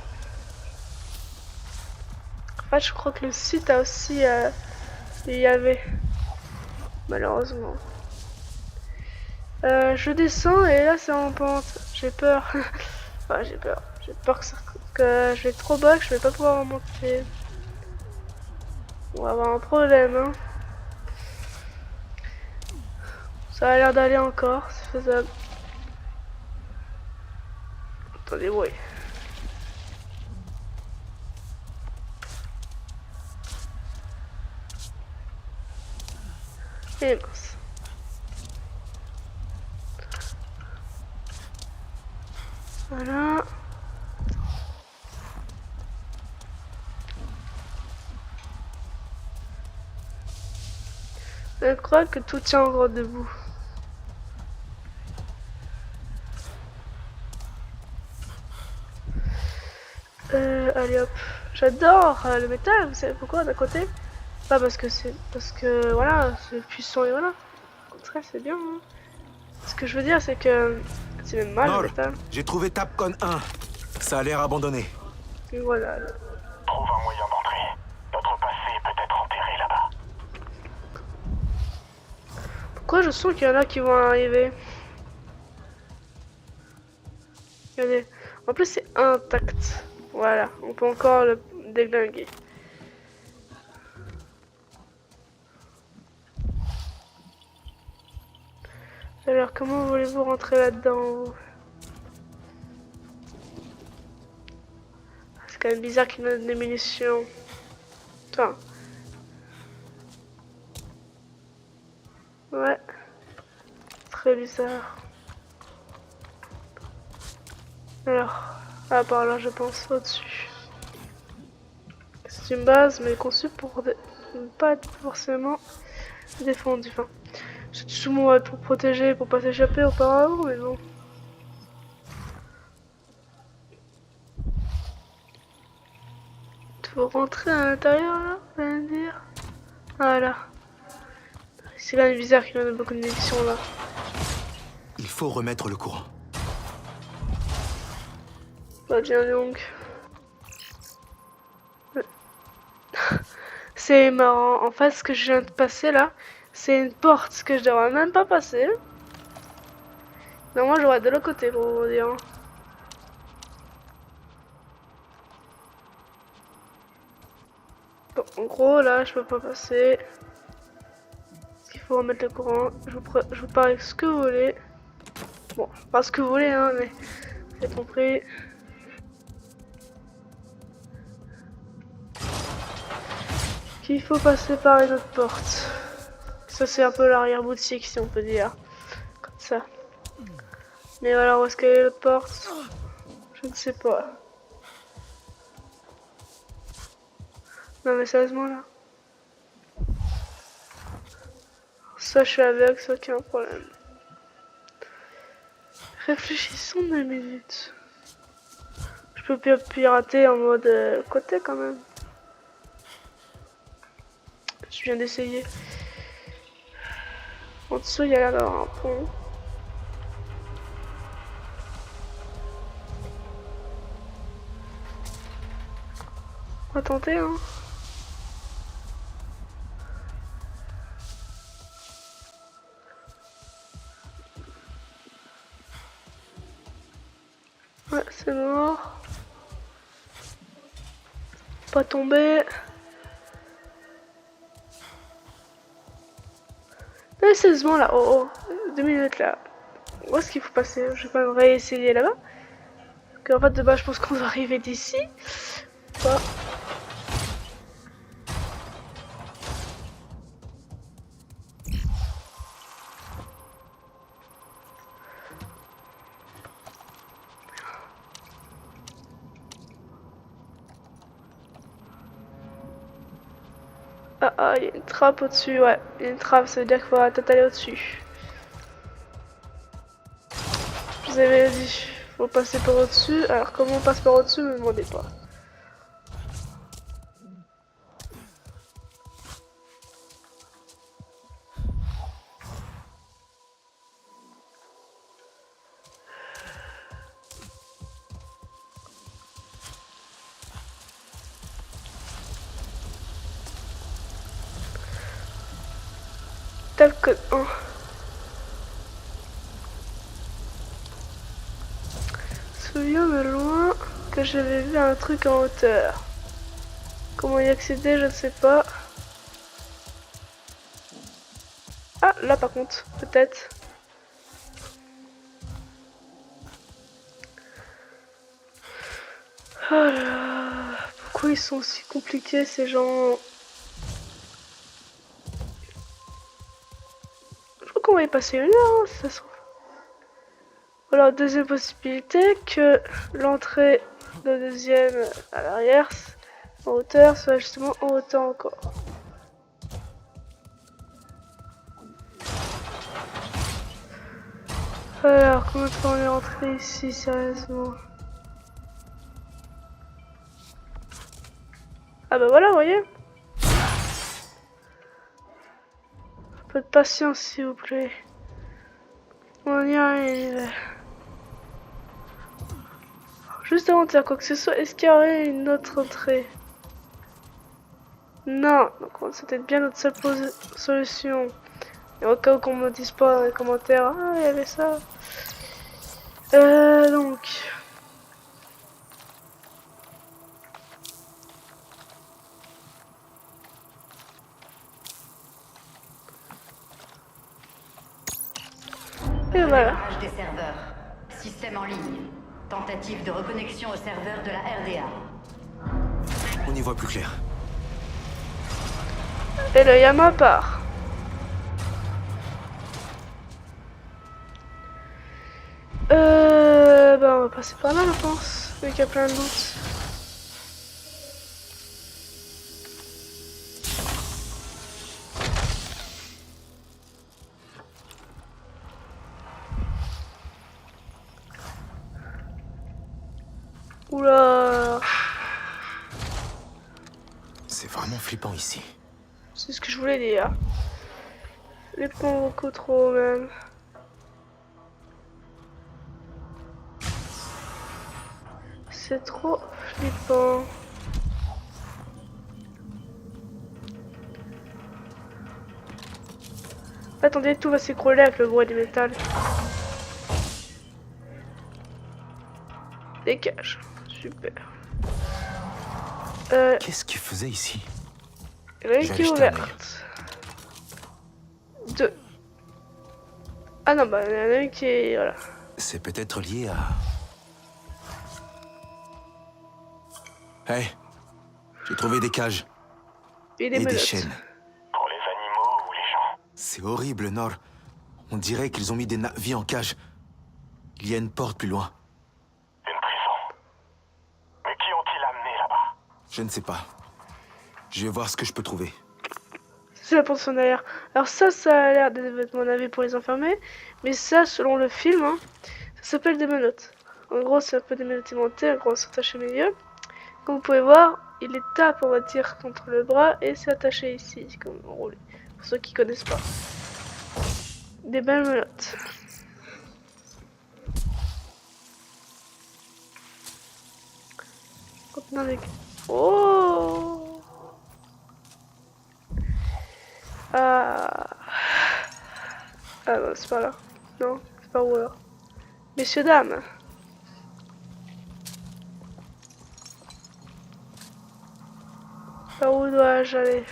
En fait, je crois que le site a aussi... il y avait... Malheureusement. Je descends et là c'est en pente. J'ai peur. Enfin, j'ai peur. J'ai peur que je vais être trop bas, que je vais pas pouvoir remonter. On va avoir un problème, hein. Ça a l'air d'aller encore, c'est faisable. Attendez, ouais. Et mince. Voilà. Je crois que tout tient encore debout. Allez hop. J'adore le métal, vous savez pourquoi d'un côté? Pas parce que c'est... Parce que voilà, c'est puissant et voilà. Au contraire, c'est bien. Hein. Ce que je veux dire, c'est que... C'est même mal Nord, le métal. j'ai trouvé Tapcon 1. Ça a l'air abandonné. Et voilà. Trouve un moyen d'entrer. Notre passé peut être enterré là-bas. Pourquoi je sens qu'il y en a qui vont arriver? Regardez. En plus, c'est intact. Voilà, on peut encore le déglinguer. Alors, comment voulez-vous rentrer là-dedans? C'est quand même bizarre qu'il nous donne des munitions. Enfin. Ouais. Très bizarre. Alors, à part là, je pense au-dessus. C'est une base, mais conçue pour ne pas être forcément défendue. Enfin, C'est souvent pour protéger, pour pas s'échapper auparavant, mais bon. Tu veux rentrer à l'intérieur là, vous allez me dire? Voilà. C'est quand même bizarre qu'il y en ait beaucoup de munitions là. Il faut remettre le courant. Bah bien donc. C'est marrant. En fait, ce que je viens de passer là, c'est une porte que je devrais même pas passer. Non, moi j'aurais de l'autre côté pour vous dire. Bon, en gros, là, je peux pas passer. Parce qu'il faut remettre le courant. Je vous parle avec ce que vous voulez. Bon, pas ce que vous voulez, hein, mais vous avez compris. Qu'il faut passer par une autre porte. Ça, c'est un peu l'arrière-boutique, si on peut dire. Comme ça. Mais voilà, où est-ce qu'elle est l'autre porte? Je ne sais pas. Non mais sérieusement là. Ça je suis aveugle, ça qui est un problème. Réfléchissons 2 minutes. Je peux pirater en mode côté quand même. Je viens d'essayer. En dessous il y a l'air d'avoir un pont. On va tenter hein. Ouais, c'est mort. Pas tomber. Mais sérieusement là, oh, 2 minutes là. Où est-ce qu'il faut passer? Je vais pas me réessayer là-bas. Parce qu'en fait de base je pense qu'on va arriver d'ici. Pas. Ah, il y a une trappe au-dessus, ouais. Il y a une trappe, ça veut dire qu'il faudra peut-être aller au-dessus. Je vous avais dit, faut passer par au-dessus. Alors comment on passe par au-dessus, me demandez pas. Tape 1. Souviens de loin que j'avais vu un truc en hauteur. Comment y accéder, je ne sais pas. Ah, là par contre, peut-être. Oh là là, pourquoi ils sont aussi compliqués ces gens? Je crois qu'on va y passer 1 heure, hein, si ça se trouve. Alors, deuxième possibilité, que l'entrée de deuxième à l'arrière, en hauteur, soit justement en hauteur encore. Alors, comment on est rentré ici, sérieusement? Ah bah voilà, vous voyez. Un peu de patience, s'il vous plaît. On y arrive. Juste avant de faire quoi que ce soit, est-ce qu'il y aurait une autre entrée? Non, donc c'était bien notre seule solution. Et au cas où qu'on me dise pas dans les commentaires, ah il y avait ça. Donc. Et voilà. Redémarrage des serveurs. Système en ligne. Tentative de reconnexion au serveur de la RDA. On y voit plus clair. Et le Yama part. Bah on va passer par là, je pense. Vu qu'il y a plein de loot. vraiment flippant ici. C'est ce que je voulais dire. Les ponts beaucoup trop même. C'est trop flippant. Attendez, tout va s'écrouler avec le bruit du métal. Des cages. Super. Qu'est-ce qu'il faisait ici? La Je vais qui est aller jeter un œil. ouverte. 2. Ah non, bah, il y en a une qui est... Voilà. C'est peut-être lié à... Hey, j'ai trouvé des cages Et et des des menottes. chaînes. Pour les animaux ou les gens? C'est horrible, Nor. On dirait qu'ils ont mis des navis en cage. Il y a une porte plus loin. Une prison. Mais qui ont-ils amené là-bas? Je ne sais pas. Je vais voir ce que je peux trouver. C'est la porte en arrière. Alors ça a l'air des vêtements navets pour les enfermer. Mais ça, selon le film, hein, ça s'appelle des menottes. En gros, c'est un peu des menottes aimantées, un gros attaché au milieu. Comme vous pouvez voir, il les tape, on va dire, contre le bras et c'est attaché ici, comme enroulé. Pour ceux qui connaissent pas. Des belles menottes. Contenant des... Oh! Ah non, c'est pas là. Non, c'est pas où alors. Messieurs, dames. Par où dois-je aller?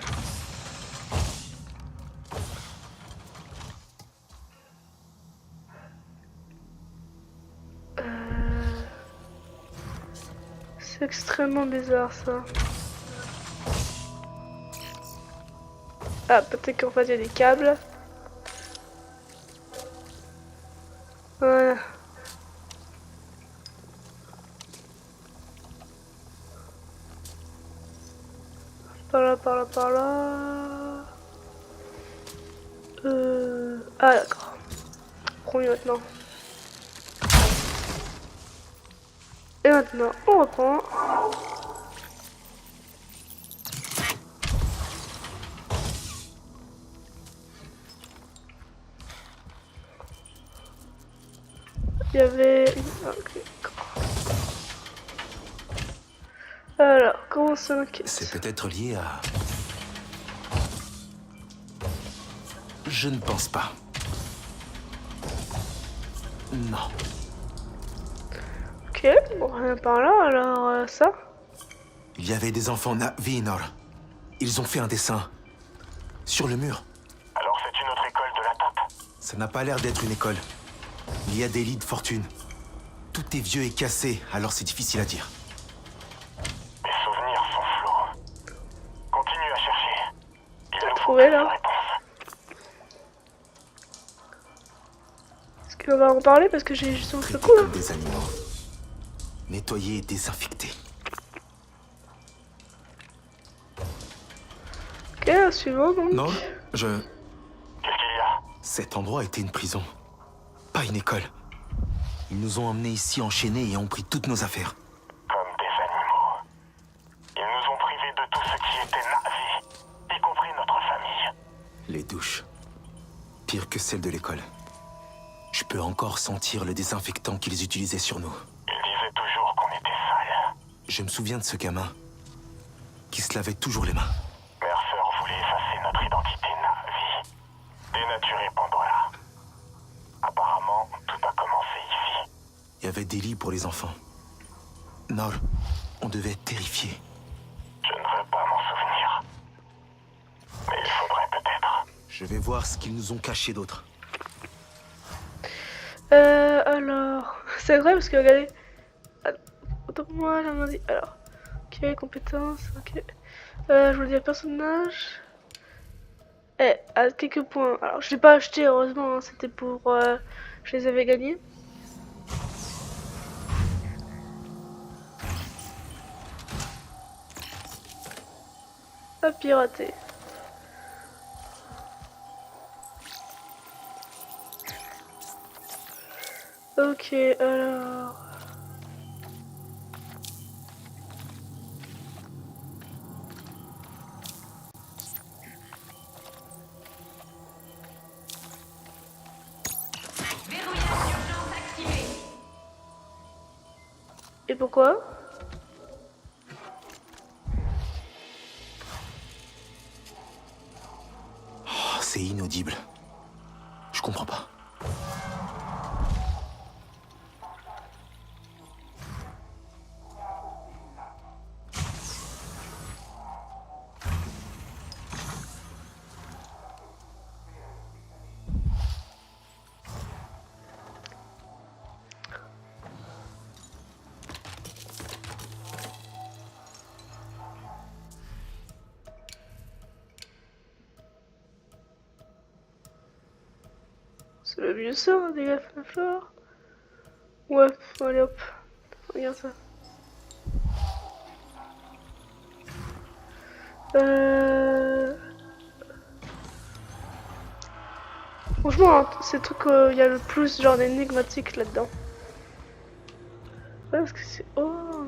C'est extrêmement bizarre ça. Ah, peut-être qu'en fait il y a des câbles. Voilà. Par là, par là, par là. Ah d'accord. Premier maintenant. Et maintenant, on reprend. Il y avait... Ok. Alors, comment ça m'inquiète? C'est peut-être lié à... Je ne pense pas. Non. Ok, bon, rien par là, alors ça. Il y avait des enfants Navinor. Ils ont fait un dessin. Sur le mur. Alors c'est une autre école de la tape? Ça n'a pas l'air d'être une école. Il y a des lits de fortune. Tout est vieux et cassé, alors c'est difficile à dire. Les souvenirs sont flous. Continue à chercher. Il T'as nous faut trouvé, là? plusieurs réponses. Est-ce qu'on va en parler parce que j'ai juste un Traités coup là. comme des animaux. Nettoyés et désinfectés. Ok, suivant donc. Non, je... Qu'est-ce qu'il y a? Cet endroit était une prison. Pas une école. Ils nous ont emmenés ici enchaînés et ont pris toutes nos affaires. Comme des animaux. Ils nous ont privés de tout ce qui était Navi, y compris notre famille. Les douches. Pire que celles de l'école. Je peux encore sentir le désinfectant qu'ils utilisaient sur nous. Ils disaient toujours qu'on était sales. Je me souviens de ce gamin qui se lavait toujours les mains. Mercer voulait effacer notre identité Navi. Dénaturer Pandora. Apparemment, tout a commencé ici. Il y avait des lits pour les enfants. Nor, on devait être terrifiés. Je ne veux pas m'en souvenir. Mais il faudrait peut-être. Je vais voir ce qu'ils nous ont caché d'autre. Alors... C'est vrai parce que regardez... Autant pour moi, j'en ai dit... Alors... Ok, compétences, ok. Je vous dis personnage... Eh, à quelques points. Alors, je l'ai pas acheté, heureusement, hein, c'était pour... je les avais gagnés. À pirater. Ok, alors... Et pourquoi? Oh, c'est inaudible. Je comprends pas. C'est le vieux sort des gars flore. Ouais, allez hop, regarde ça. Franchement, hein, c'est le truc il y a le plus genre d'énigmatique là-dedans. Ouais, parce que c'est... Oh,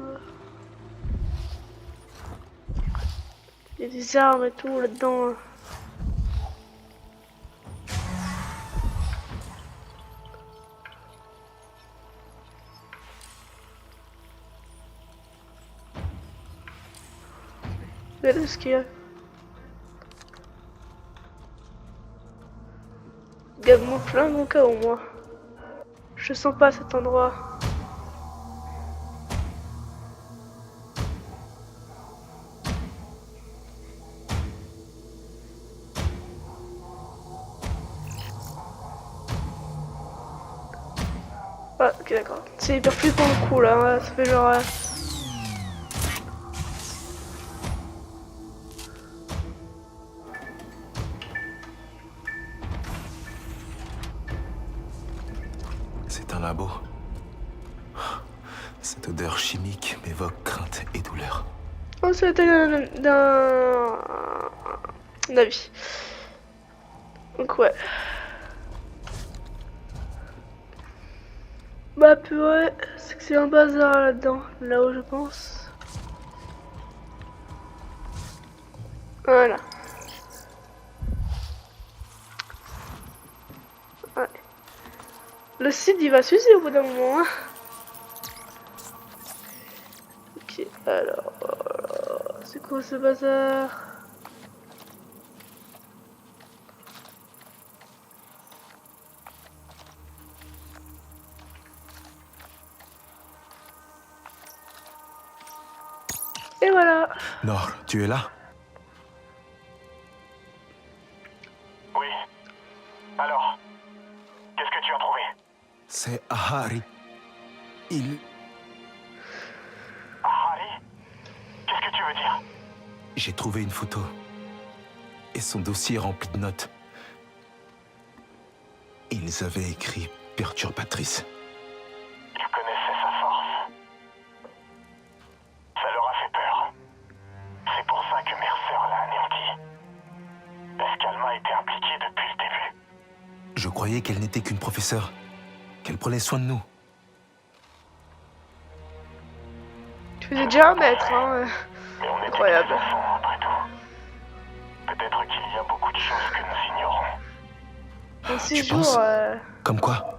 il y a des armes et tout là-dedans. Regardez ce qu'il y a. Garde mon flingue au cas où, moi. Je sens pas cet endroit. Ah, ok, d'accord. C'est hyper flippant le coup là. Ouais, ça fait genre. C'est un labo. Cette odeur chimique m'évoque crainte et douleur. Oh, c'était d'un avis. Donc, ouais. Bah, purée, c'est que c'est un bazar là-dedans. Là où je pense. Voilà. Ouais. Le site il va s'user au bout d'un moment. Hein. Ok, alors. C'est quoi ce bazar? Et voilà. Nord, tu es là? Oui. Alors, qu'est-ce que tu as trouvé? C'est Ahari. Il... Harry? Qu'est-ce que tu veux dire? J'ai trouvé une photo. Et son dossier rempli de notes. Ils avaient écrit perturbatrice. Ils connaissaient sa force. Ça leur a fait peur. C'est pour ça que Mercer l'a anéanti. Est-ce qu'Alma était impliquée depuis le début? Je croyais qu'elle n'était qu'une professeure. Qu'elle prenait soin de nous. Tu faisais déjà un mètre, hein. Mais on était Incroyable. des enfants, après tout. Peut-être qu'il y a beaucoup de choses que nous ignorons. En 6 Tu jours, penses Comme quoi?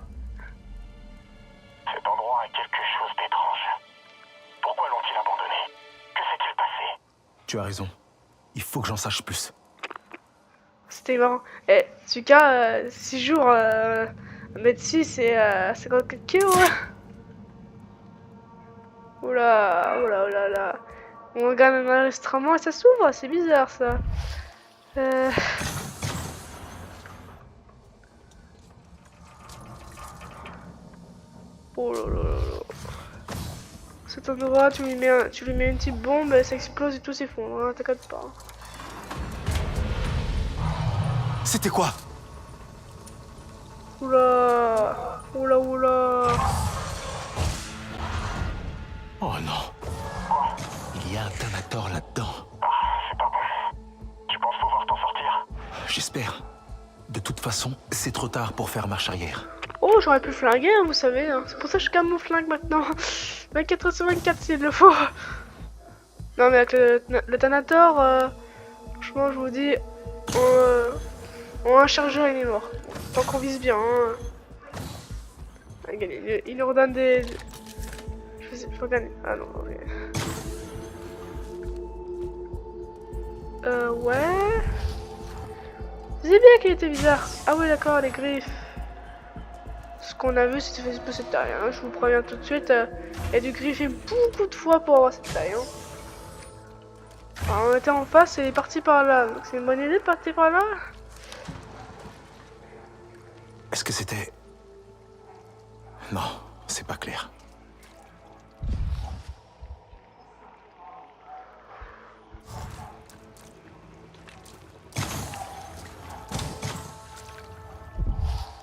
Cet endroit a quelque chose d'étrange. Pourquoi l'ont-ils abandonné? Que s'est-il passé? Tu as raison. Il faut que j'en sache plus. c'était marrant. Eh, Tuka, 6 jours, 1m6, c'est 54 kilos. Hein. Oula, oula, oula, là. On regarde même enregistrement et ça s'ouvre, c'est bizarre ça. Oh là là là là. Cet endroit, tu lui mets une petite bombe, ça explose et tout s'effondre, hein, t'inquiète pas. C'était quoi? Oula, oula, oula. Oh non. Il y a un Thanator là-dedans. C'est pas bon. Tu penses pouvoir t'en sortir? J'espère. De toute façon, c'est trop tard pour faire marche arrière. Oh, j'aurais pu flinguer, hein, vous savez. Hein. C'est pour ça que je garde mon flingue maintenant. 24 sur 24 s'il le faut. Non, mais avec le Thanator, franchement, je vous dis, on a un chargeur, il est mort. Tant qu'on vise bien. Hein. Il nous redonne des... Je Je peux gagner. Ah non, ok. Ouais. C'est bien qu'il était bizarre. Ah oui, d'accord, les griffes. Ce qu'on a vu, c'était pas cette taille. Hein. Je vous préviens tout de suite. Il y a dû griffer beaucoup de fois pour avoir cette taille. Hein. Alors, on était en face et il est parti par là. Donc c'est une bonne idée de partir par là. Est-ce que c'était... Non, c'est pas clair.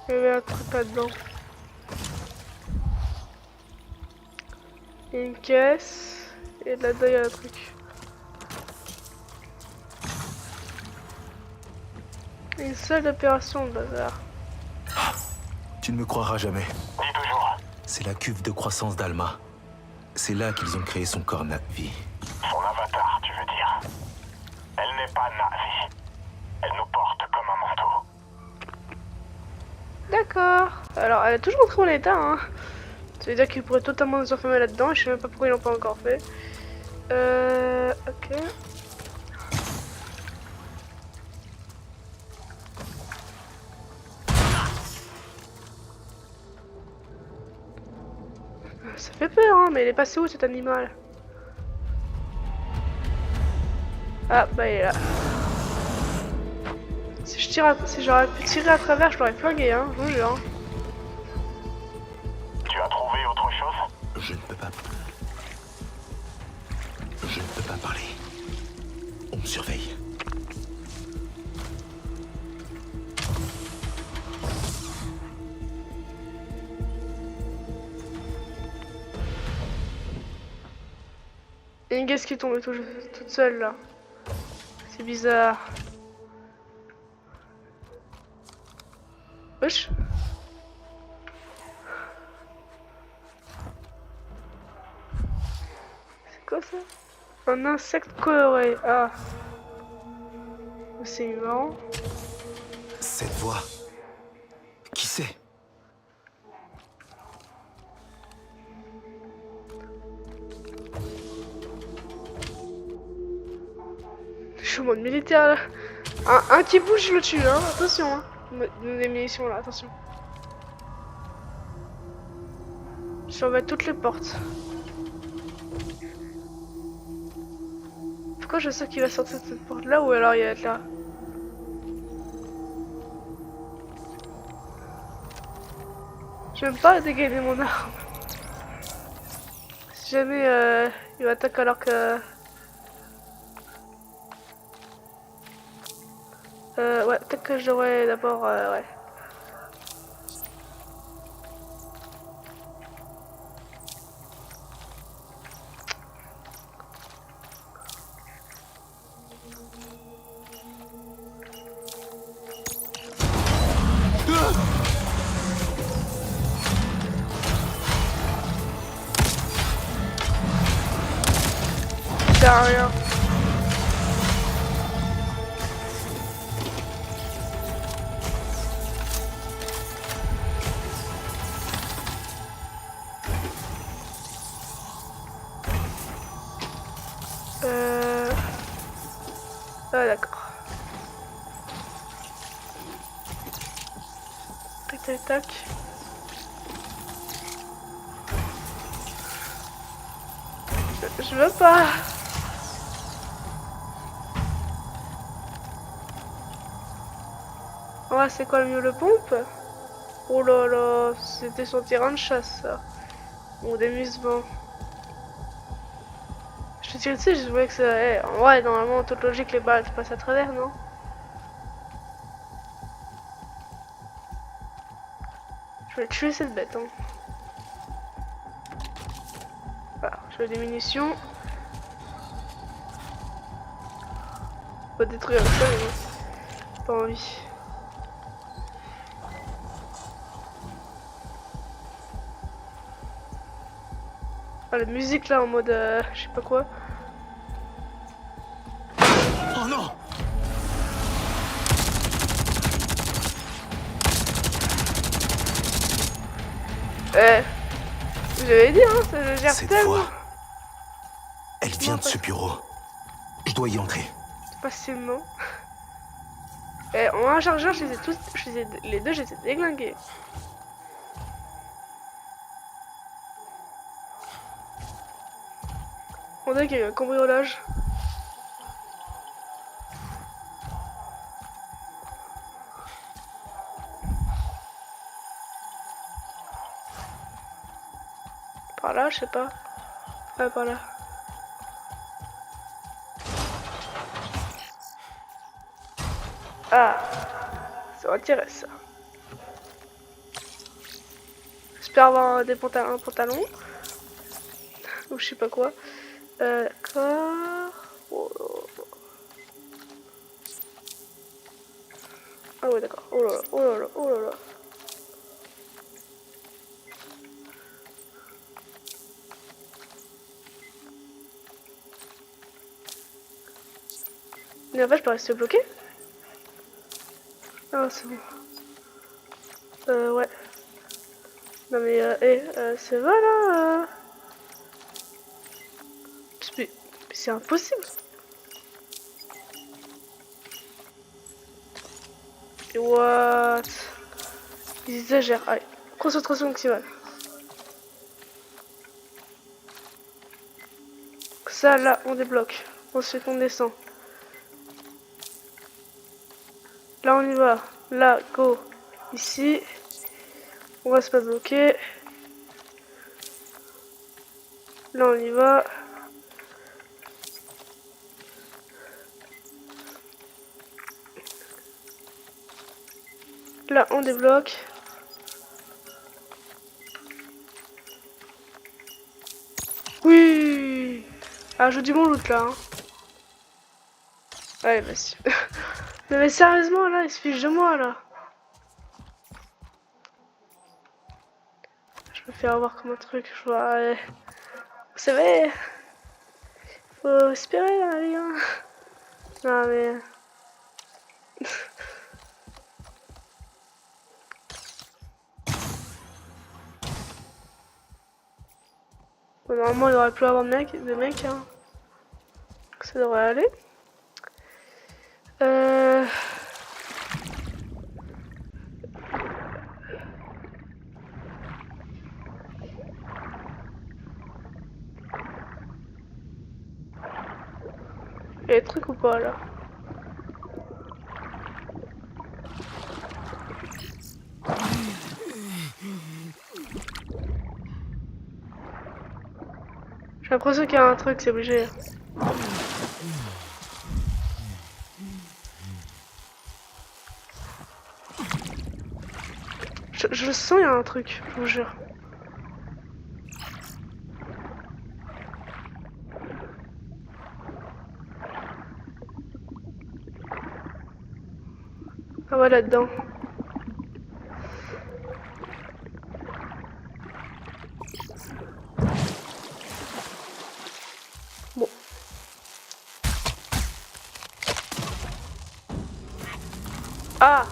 Il y avait un truc là-dedans. Il y a une caisse. Et là-dedans, il y a un truc. Une salle d'opération de bazar. Tu ne me croiras jamais. Dis toujours. C'est la cuve de croissance d'Alma. C'est là qu'ils ont créé son corps Na'vi. Son avatar, tu veux dire. Elle n'est pas Na'vi. Elle nous porte comme un manteau. D'accord. Alors, elle est toujours en son état, hein. Ça veut dire qu'ils pourraient totalement nous enfermer là-dedans. Je sais même pas pourquoi ils l'ont pas encore fait. Ok. Ça fait peur, hein, mais il est passé où cet animal? Ah, bah il est là. Si j'aurais pu tirer à travers, je l'aurais flingué, hein, je vous jure. Tu as trouvé autre chose? Je ne peux pas... Je ne peux pas parler. On me surveille. Il y a une caisse qui tombe toute seule là. C'est bizarre. Wesh. C'est quoi ça? Un insecte coloré. Ah. C'est marrant. Cette voix... Qui c'est? Je suis en mode militaire là. Un qui bouge, je le tue, hein. Attention, hein. Des munitions là, attention. Je surveille toutes les portes. Pourquoi je sais qu'il va sortir de cette porte là ou alors il va être là? J'aime pas dégainer mon arme. Si jamais il m'attaque alors que... ouais, peut-être que je devrais d'abord... ouais. Ça sert à rien. Ah d'accord. Tac tac tac. Je veux pas. Ouais, c'est quoi le mieux, le pompe? Oh là là, c'était son terrain de chasse ça. Bon, des musements. Je te tire dessus, je voulais que ça... en vrai, normalement, en toute logique, les balles passent à travers, non? Je vais tuer cette bête, hein. Voilà, je veux des munitions. Pas détruire ça, mais bon. Pas envie. Ah, la musique là en mode je sais pas quoi. Oh non! Je l'avais dit, hein, ça le gère Cette tellement. voix, elle vient de ce bureau. Je dois y entrer. Facilement. Et en un chargeur, je les ai tous, les deux, je les ai déglingués. On dirait qu'il y a eu un cambriolage. Par là, je sais pas. Ouais, par là. Ah, ça m'intéresse ça. J'espère avoir des pantalons, un pantalon. Ou je sais pas quoi. D'accord. Oh là là. Ah ouais, d'accord. Oh là là, oh là là, oh là là. Mais en fait, je peux rester bloqué. Ah, c'est bon. Ouais. Non mais, c'est vrai là. Mais c'est impossible. Et what? Ils exagèrent. Allez, concentration maximale. Ça là, on débloque. Ensuite, on descend. Là, on y va. Là, go. Ici. On va se pas bloquer. Là, on y va. Là, on débloque. Oui. Ah, je dis mon loot là. Hein. Ouais, bah si. Mais sérieusement, là, il se fiche de moi là. Je me fais avoir comme un truc. Je vois. Vous savez, faut espérer la vie. Hein. Non mais. Bon, normalement, il devrait plus avoir de mecs. Hein. Ça devrait aller. Il y a des trucs ou pas là? J'ai l'impression qu'il y a un truc, c'est obligé. Je le sens, il y a un truc, je vous jure. Ah ouais, là-dedans. Bon. Ah!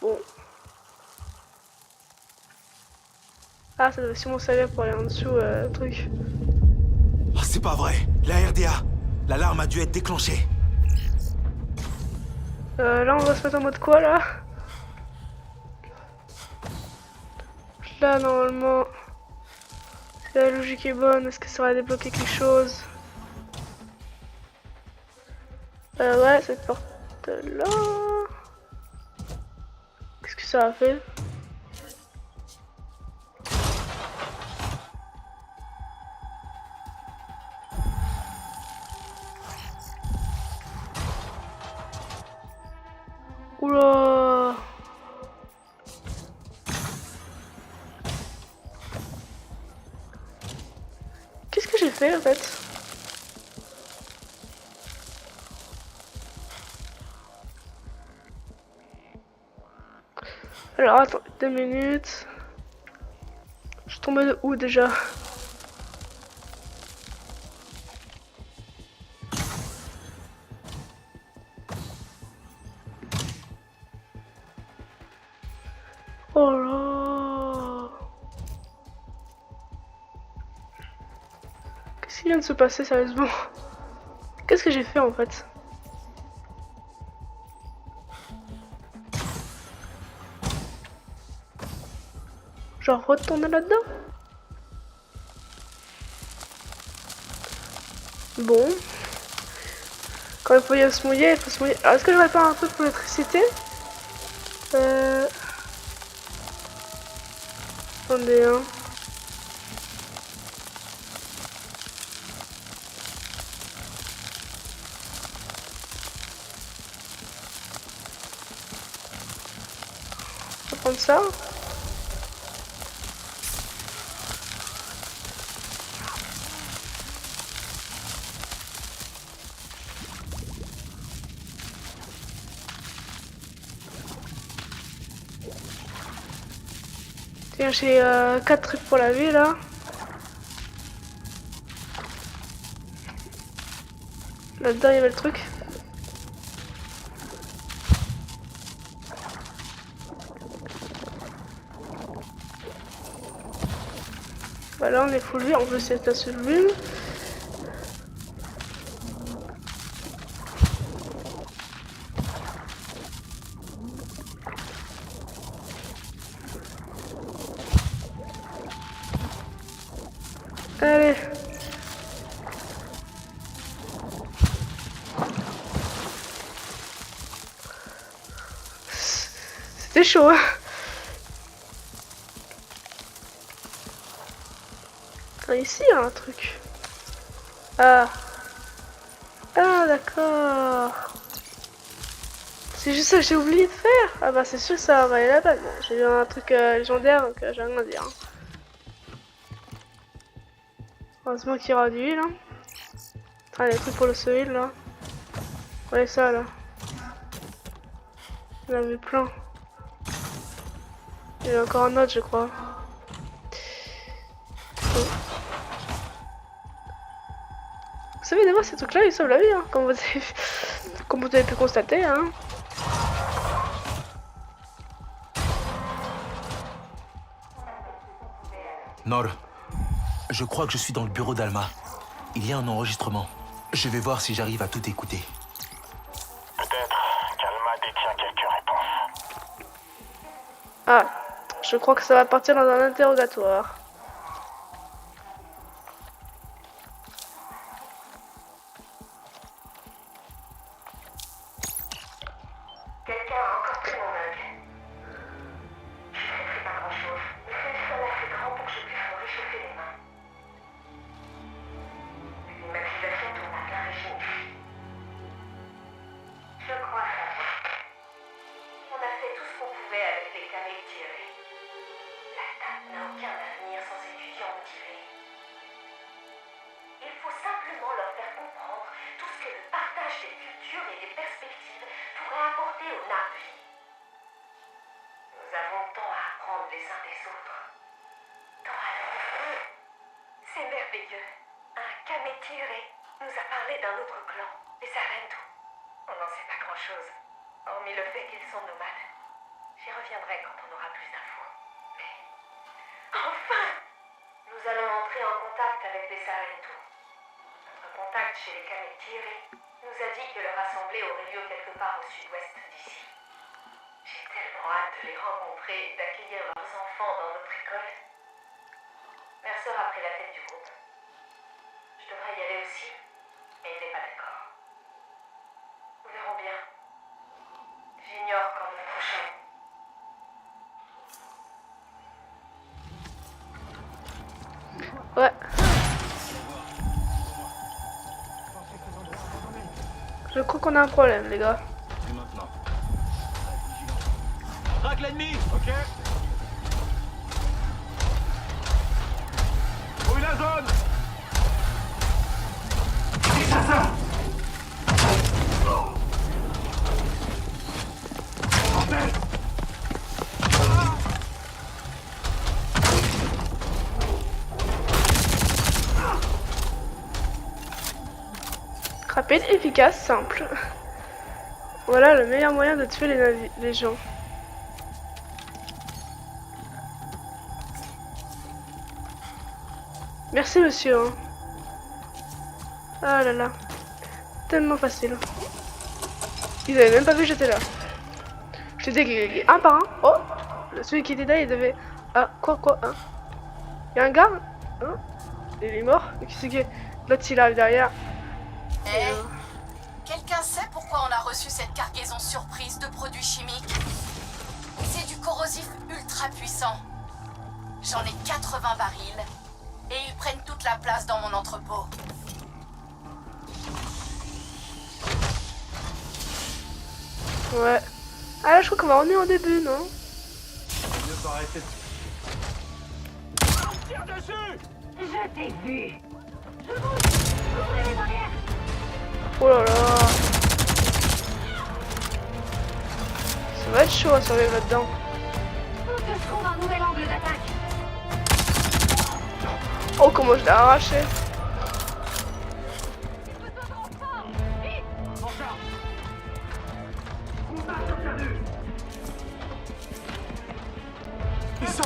Bon. Ah, ça doit sûrement servir pour aller en dessous, truc. Oh, c'est pas vrai. La RDA. L'alarme a dû être déclenchée. Là, on va se mettre en mode quoi, là? Là, normalement, la logique est bonne. Est-ce que ça va débloquer quelque chose? Ouais, cette porte-là... Qu'est-ce que ça a fait? Oula! Qu'est-ce que j'ai fait en fait? Alors attends, 2 minutes. Je suis tombé de où déjà? Qu'est-ce qui vient de se passer sérieusement? Qu'est-ce que j'ai fait en fait? Genre retourner là-dedans? Bon. Quand il faut y se mouiller, il faut se mouiller. Alors est-ce que j'aurais pas un truc pour l'électricité? Attendez, hein. On va prendre ça. Tiens, j'ai 4 trucs pour la vie là. Là-dedans il y avait le truc. Voilà, on est full vie. En plus, c'est un seul bulle. Allez. C'était chaud, hein. Ah, ici, il y a un truc. Ah. Ah, d'accord. C'est juste ça que j'ai oublié de faire. Ah bah c'est sûr que ça va aller là-bas. Bon, j'ai eu un truc légendaire, donc j'ai rien à dire. Hein. Heureusement qu'il y aura d'huile. Hein. Ah, il y a des trucs pour le soil là. Ouais, ça là. Il y en avait plein. Il y en a encore un autre, je crois. Oh. Vous savez, des fois, ces trucs-là, ils sauvent la vie, hein, comme vous avez pu constater. Hein. Nor, je crois que je suis dans le bureau d'Alma. Il y a un enregistrement. Je vais voir si j'arrive à tout écouter. Peut-être qu'Alma détient quelques réponses. Ah, je crois que ça va partir dans un interrogatoire. Quelqu'un a encore pris mon mug. Je sais que c'est pas grand-chose, mais c'est le seul assez grand pour que je puisse me réchauffer les mains. La climatisation tourne à plein régime ici. Je crois savoir. On a fait tout ce qu'on pouvait avec les carrés tirés. La table n'a aucun avenir sans étudiants motivés. Il faut simplement leur faire comprendre tout ce que le partage des cultures et des perspectives pourrait apporter aux Na'vi. Nous avons tant à apprendre les uns des autres. Tant à leur offrir. C'est merveilleux. Un Kametiré nous a parlé d'un autre clan, les Arentu. On n'en sait pas grand-chose, hormis le fait qu'ils sont nomades. J'y reviendrai quand on aura plus d'infos. Mais... Enfin! Nous allons entrer en contact avec les Arentu. Notre contact chez les Kametiré nous a dit que leur assemblée aurait lieu quelque part au sud-ouest d'ici. J'ai tellement hâte de les rencontrer et d'accueillir leurs enfants dans notre école. Mercer a pris la tête du groupe. Je devrais y aller aussi, mais il n'est pas d'accord. Nous verrons bien. J'ignore quand le prochain. Ouais. Je crois qu'on a un problème, les gars. Et maintenant? Traque l'ennemi! Ok. Fouille la zone! Assassin! Bordel! Rapide, efficace, simple. Voilà le meilleur moyen de tuer les gens. Merci monsieur. Hein. Ah là là. Tellement facile. Ils avaient même pas vu que j'étais là. Je t'ai dit un par un. Oh, celui qui était là, il devait... Ah, quoi, hein? Y'a un gars? Hein? Il est mort? Qui c'est que... L'autre, il arrive derrière. Eh, quelqu'un sait pourquoi on a reçu cette cargaison surprise de produits chimiques? C'est du corrosif ultra puissant. J'en ai 80 barils. Et ils prennent toute la place dans mon entrepôt. Ouais. Ah là, je crois qu'on va revenir au début, non? Ne pas arrêter de... Tire dessus! Je t'ai vu. Je vous ouvrez les barrières. Oh là là. Ça va être chaud à survivre là-dedans. Faut que je trouve un nouvel angle d'attaque. Oh, comment je l'ai arraché. Ils sont...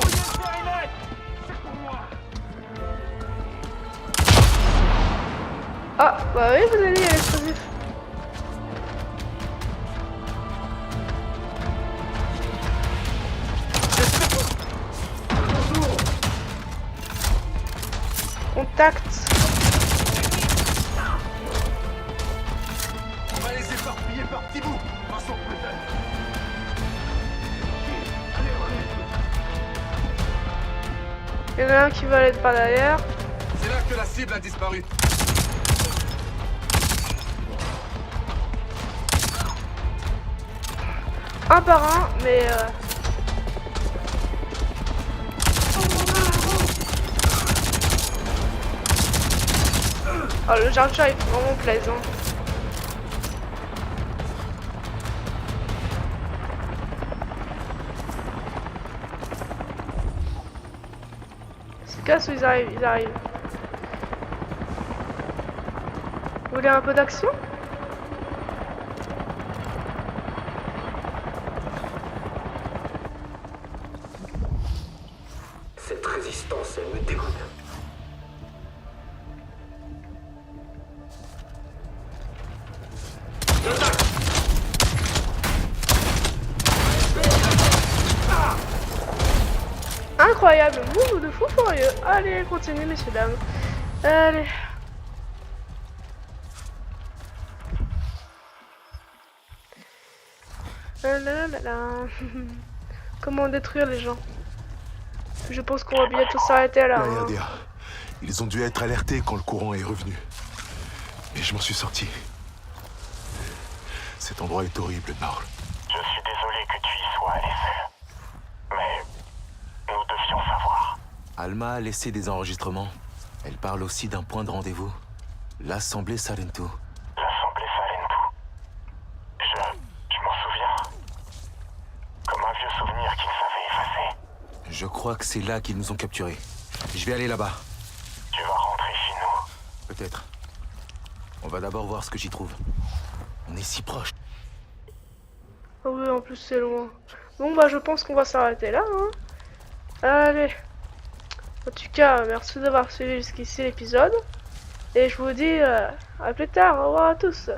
Ah, bah oui, vous avez dit, il y a l'explosif. Contact. On va les éparpiller par petits bouts. Passons peut-être. Il y en a un qui va aller par derrière. C'est là que la cible a disparu. Un par un, mais oh, le Jar Jar, il fait vraiment plaisant. C'est casse ou ils arrivent. Vous voulez un peu d'action? Cette résistance, elle me dégoûte. Incroyable move de fou furieux. Allez, continuez, messieurs, dames. Allez. Ah là là là. Comment détruire les gens? Je pense qu'on va bientôt s'arrêter là. La Hein. RDA. Ils ont dû être alertés quand le courant est revenu. Et je m'en suis sorti. Cet endroit est horrible, Marl. Je suis désolé que tu y sois allé seul. Mais nous devions savoir. Alma a laissé des enregistrements. Elle parle aussi d'un point de rendez-vous. L'Assemblée Salentu. L'Assemblée Salentu. Je m'en souviens. Comme un vieux souvenir qui ne savait effacer. Je crois que c'est là qu'ils nous ont capturés. Je vais aller là-bas. Tu vas rentrer chez nous. Peut-être. On va d'abord voir ce que j'y trouve. On est si proche. Oh oui, en plus c'est loin. Bon bah je pense qu'on va s'arrêter là. Hein. Allez. En tout cas, merci d'avoir suivi jusqu'ici l'épisode. Et je vous dis à plus tard. Au revoir à tous.